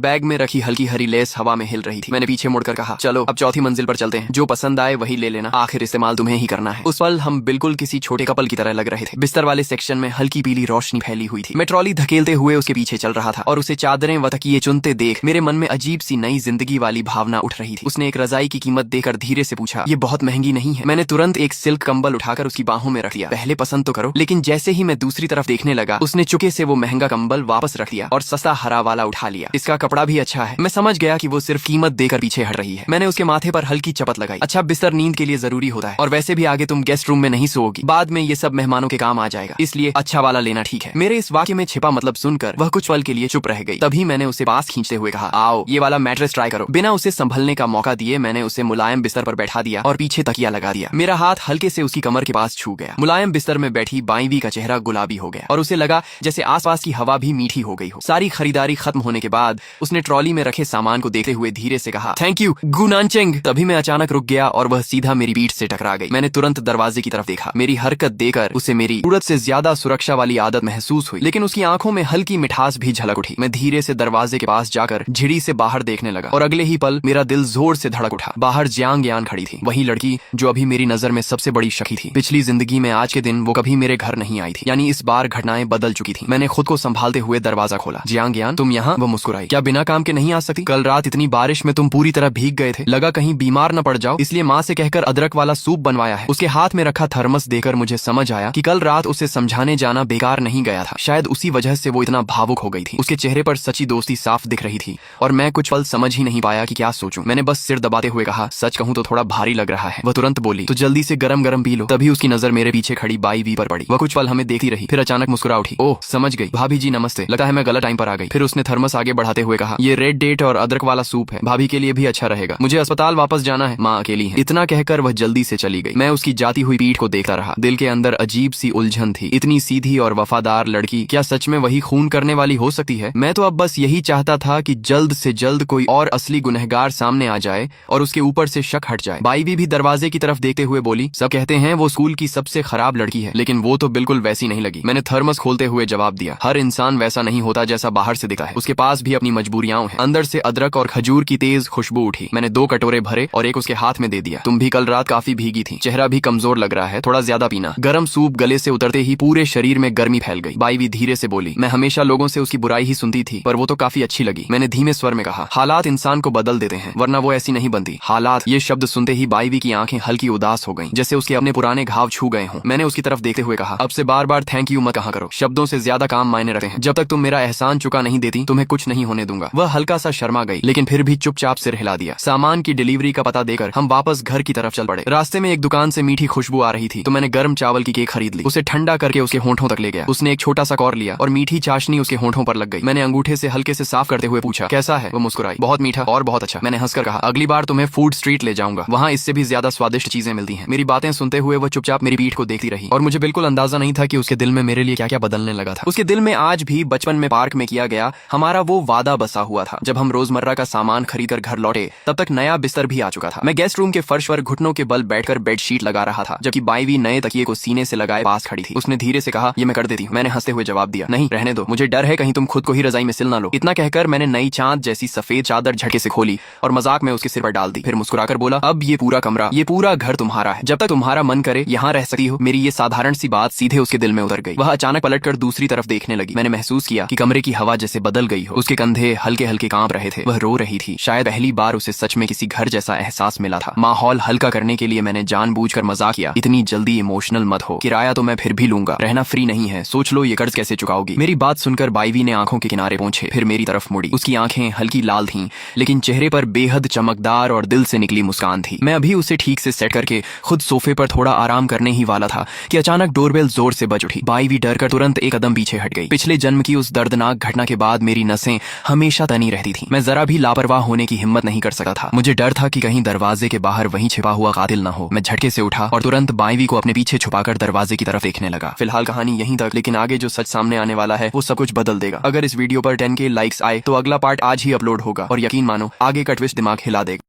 बैग में रखी हल्की हरी लेस हवा में हिल रही थी। मैंने पीछे मुड़कर कहा, चलो अब चौथी मंजिल पर चलते हैं, जो पसंद आए वही ले लेना, आखिर इस्तेमाल तुम्हें ही करना है। उस पल हम बिल्कुल किसी छोटे कपल की तरह लग रहे थे। बिस्तर वाले सेक्शन में हल्की पीली रोशनी फैली हुई थी। मैं ट्रॉली धकेलते हुए उसके पीछे चल रहा था और उसे चादरें व तकिए चुनते देख मेरे मन में अजीब सी नई जिंदगी वाली भावना उठ रही थी। उसने एक रजाई की कीमत देकर धीरे से पूछा, ये बहुत महंगी नहीं है? मैंने तुरंत एक सिल्क कंबल उठाकर उसकी बाहों में रख दिया। पहले पसंद तो करो। लेकिन जैसे ही मैं दूसरी तरफ देखने लगा, उसने चुके से वो महंगा कंबल वापस रख दिया और सस्ता हरा वाला उठा लिया। इसका कपड़ा भी अच्छा है। मैं समझ गया कि वो सिर्फ कीमत देकर पीछे हट रही है। मैंने उसके माथे पर हल्की चपत लगाई। अच्छा, बिस्तर नींद के लिए जरूरी होता है और वैसे भी आगे तुम गेस्ट रूम में नहीं सोओगी, बाद में ये सब मेहमानों के काम आ जाएगा, इसलिए अच्छा वाला लेना ठीक है। मेरे इस वाक्य में छिपा मतलब सुनकर वह कुछ पल के लिए चुप रह गई। तभी मैंने उसे पास खींचते हुए कहा, आओ ये वाला मैट्रेस ट्राई करो। बिना उसे संभलने का मौका दिए मैंने उसे मुलायम बिस्तर पर बैठा दिया और पीछे तकिया लगा दिया। मेरा हाथ हल्के से उसकी कमर के पास छू गया। मुलायम बिस्तर में बैठी बाईवी का चेहरा गुलाबी हो गया और उसे लगा जैसे आसपास की हवा भी मीठी हो गई हो। सारी खरीदारी खत्म होने के बाद उसने ट्रॉली में रखे सामान को देखते हुए धीरे से कहा, थैंक यू गुनानचेंग। तभी मैं अचानक रुक गया और वह सीधा मेरी पीठ से टकरा गई। मैंने तुरंत दरवाजे की तरफ देखा। मेरी हरकत देकर उसे मेरी जरूरत से ज्यादा सुरक्षा वाली आदत महसूस हुई, लेकिन उसकी आंखों में हल्की मिठास भी झलक उठी। मैं धीरे से दरवाजे के पास जाकर झिड़ी से बाहर देखने लगा और अगले ही पल मेरा दिल जोर से धड़क उठा। बाहर जियांग यान खड़ी थी, वही लड़की जो अभी मेरी नजर में सबसे बड़ी शकी थी। पिछली जिंदगी में आज के दिन वो कभी मेरे घर नहीं आई थी, यानी इस बार घटनाएं बदल चुकी थी। मैंने खुद को संभालते हुए दरवाजा खोला। जियांग यान, तुम यहाँ? वो मुस्कुराई। क्या बिना काम के नहीं आ सकती? कल रात इतनी बारिश में तुम पूरी तरह भीग गए थे, लगा कहीं बीमार न पड़ जाओ, इसलिए माँ से कहकर अदरक वाला सूप बनवाया है। उसके हाथ में रखा थर्मस देकर मुझे समझ आया कि कल रात उसे समझाने जाना बेकार नहीं गया था। शायद उसी वजह से वो इतना भावुक हो गई थी। उसके चेहरे पर सच्ची दोस्ती साफ दिख रही थी और मैं कुछ पल समझ ही नहीं पाया कि क्या सोचूं। मैंने बस सिर दबाते हुए कहा, सच कहूं तो थोड़ा भारी लग रहा है। वह तुरंत बोली, तो जल्दी से गरम गरम पी लो। तभी उसकी नजर मेरे पीछे खड़ी बाई वी पर पड़ी। वह कुछ पल हमें देखती रही, फिर अचानक मुस्कुरा उठी। ओह समझ गई, भाभी जी नमस्ते, लगता है मैं गलत टाइम पर आ गई। फिर उसने थर्मस आगे बढ़ाते हुए कहा, ये रेड डेट और अदरक वाला सूप है, भाभी के लिए भी अच्छा रहेगा, मुझे अस्पताल वापस जाना है, माँ अकेली है। इतना कहकर वह जल्दी से चली गई। मैं उसकी जाती हुई पीठ को देखता रहा। दिल के अंदर अजीब सी उलझन थी। इतनी सीधी और वफादार लड़की क्या सच में वही खून करने वाली हो सकती है? मैं तो अब बस यही चाहता था कि जल्द से जल्द कोई और असली गुनहगार सामने आ जाए और उसके ऊपर से शक हट जाए। बाईवी भी दरवाजे की तरफ देखते हुए बोली, सब कहते हैं वो स्कूल की सबसे खराब लड़की है, लेकिन वो तो बिल्कुल वैसी नहीं लगी। मैंने थर्मस खोलते हुए जवाब दिया, हर इंसान वैसा नहीं होता जैसा बाहर से दिखता है, उसके पास भी अपनी मजबूरियां हैं। अंदर से अदरक और खजूर की तेज खुशबू उठी। मैंने 2 कटोरे भरे और एक उसके हाथ में दे दिया। तुम भी कल रात काफी भीगी थी, चेहरा भी कमजोर लग रहा है, थोड़ा ज्यादा पीना। गर्म सूप गले से उतरते ही पूरे शरीर में गर्मी फैल गई। बाईवी धीरे से बोली, मैं हमेशा लोगों से उसकी बुराई ही सुनती थी, पर वो तो काफी अच्छी लगी। मैंने धीमे स्वर में कहा, हालात इंसान को बदल देते हैं, वरना वो ऐसी नहीं बनती। हालात, ये शब्द सुनते ही बाईवी की आंखें हल्की उदास हो गईं, जैसे उसके अपने पुराने घाव छू गए हों। मैंने उसकी तरफ देखते हुए कहा, अब से बार बार थैंक यू मत कहा करो, शब्दों से ज्यादा काम मायने रखते हैं। जब तक तुम मेरा एहसान चुका नहीं देती, तुम्हें कुछ नहीं होने दूंगा। वह हल्का सा शर्मा गई, लेकिन फिर भी चुपचाप सिर हिला दिया। सामान की डिलीवरी का पता देकर हम वापस घर की तरफ चल पड़े। रास्ते में एक दुकान से मीठी खुशबू आ रही थी, तो मैंने गर्म चावल की केक खरीद ली। उसे ठंडा करके उसके होंठों तक ले गया। उसने एक छोटा सा कौर लिया और मीठी चाशनी उसके होंठों पर लग गई। मैंने अंगूठे से हल्के से साफ करते हुए पूछा, कैसा है? वो मुस्कुराई, बहुत मीठा और बहुत अच्छा। मैंने हंसकर कहा, अगली बार तुम्हें फूड स्ट्रीट ले जाऊंगा, वहाँ इससे भी ज्यादा स्वादिष्ट चीजें मिलती हैं। मेरी बातें सुनते हुए वो चुपचाप मेरी पीठ को देखती रही और मुझे बिल्कुल अंदाजा नहीं था कि उसके दिल में मेरे लिए क्या क्या बदलने लगा था। उसके दिल में आज भी बचपन में पार्क में किया गया हमारा वो वादा बसा हुआ था। जब हम रोजमर्रा का सामान खरीदकर घर लौटे, तब तक नया बिस्तर भी आ चुका था। मैं गेस्ट रूम के फर्श पर घुटनों के बल बैठकर बेडशीट लगा रहा था, जबकि बाईवी नए तकिए को सीने से लगाए पास खड़ी थी। उसने धीरे से कहा, ये मैं कर देती हूँ। मैंने हंसते हुए जवाब दिया, नहीं रहने दो, मुझे डर है कहीं तुम खुद को ही रजाई में सिल ना लो। इतना कहकर मैंने नई चांद जैसी सफेद चादर झटके से खोली और मजाक में उसके सिर पर डाल दी। फिर मुस्कुराकर बोला, अब ये पूरा कमरा, ये पूरा घर तुम्हारा है, जब तक तुम्हारा मन करे यहाँ रह सकती हो। मेरी ये साधारण सी बात सीधे उसके दिल में उतर गई। वह अचानक पलटकर दूसरी तरफ देखने लगी। मैंने महसूस किया कि कमरे की हवा जैसे बदल गई हो। उसके कंधे हल्के हल्के कांप रहे थे। वह रो रही थी। शायद पहली बार उसे सच में किसी घर जैसा एहसास मिला था। माहौल हल्का करने के लिए मैंने जानबूझकर मजाक किया, इतनी जल्दी इमोशनल मत हो, किराया तो मैं फिर भी लूंगा, रहना फ्री नहीं है, सोच लो ये कर्ज कैसे चुकाओगी। मेरी बात सुनकर बाईवी ने आंखों के किनारे पहुंचे, फिर मेरी तरफ मुड़ी। उसकी आंखें हल्की लाल थीं, लेकिन चेहरे पर बेहद चमकदार और दिल से निकली मुस्कान थी। मैं अभी उसे ठीक से सेट करके खुद सोफे पर थोड़ा आराम करने ही वाला था कि अचानक डोरबेल जोर से बज उठी। बाईवी डरकर तुरंत एक कदम पीछे हट गई। पिछले जन्म की उस दर्दनाक घटना के बाद मेरी नसें हमेशा तनी रहती थी। मैं जरा भी लापरवाह होने की हिम्मत नहीं कर सकता था। मुझे डर था कि कहीं दरवाजे के बाहर वहीं छिपा हुआ कातिल न हो। मैं झटके से उठा और तुरंत बाईवी को अपने पीछे छुपाकर दरवाजे की तरफ देखने लगा। फिलहाल कहानी यहीं तक, लेकिन आगे जो सच सामने आने वाला है वो सब कुछ बदल देगा। अगर इस वीडियो पर 10K लाइक्स आए तो अगला पार्ट आज ही अपलोड होगा और यकीन मानो आगे का ट्विस्ट दिमाग हिला देगा।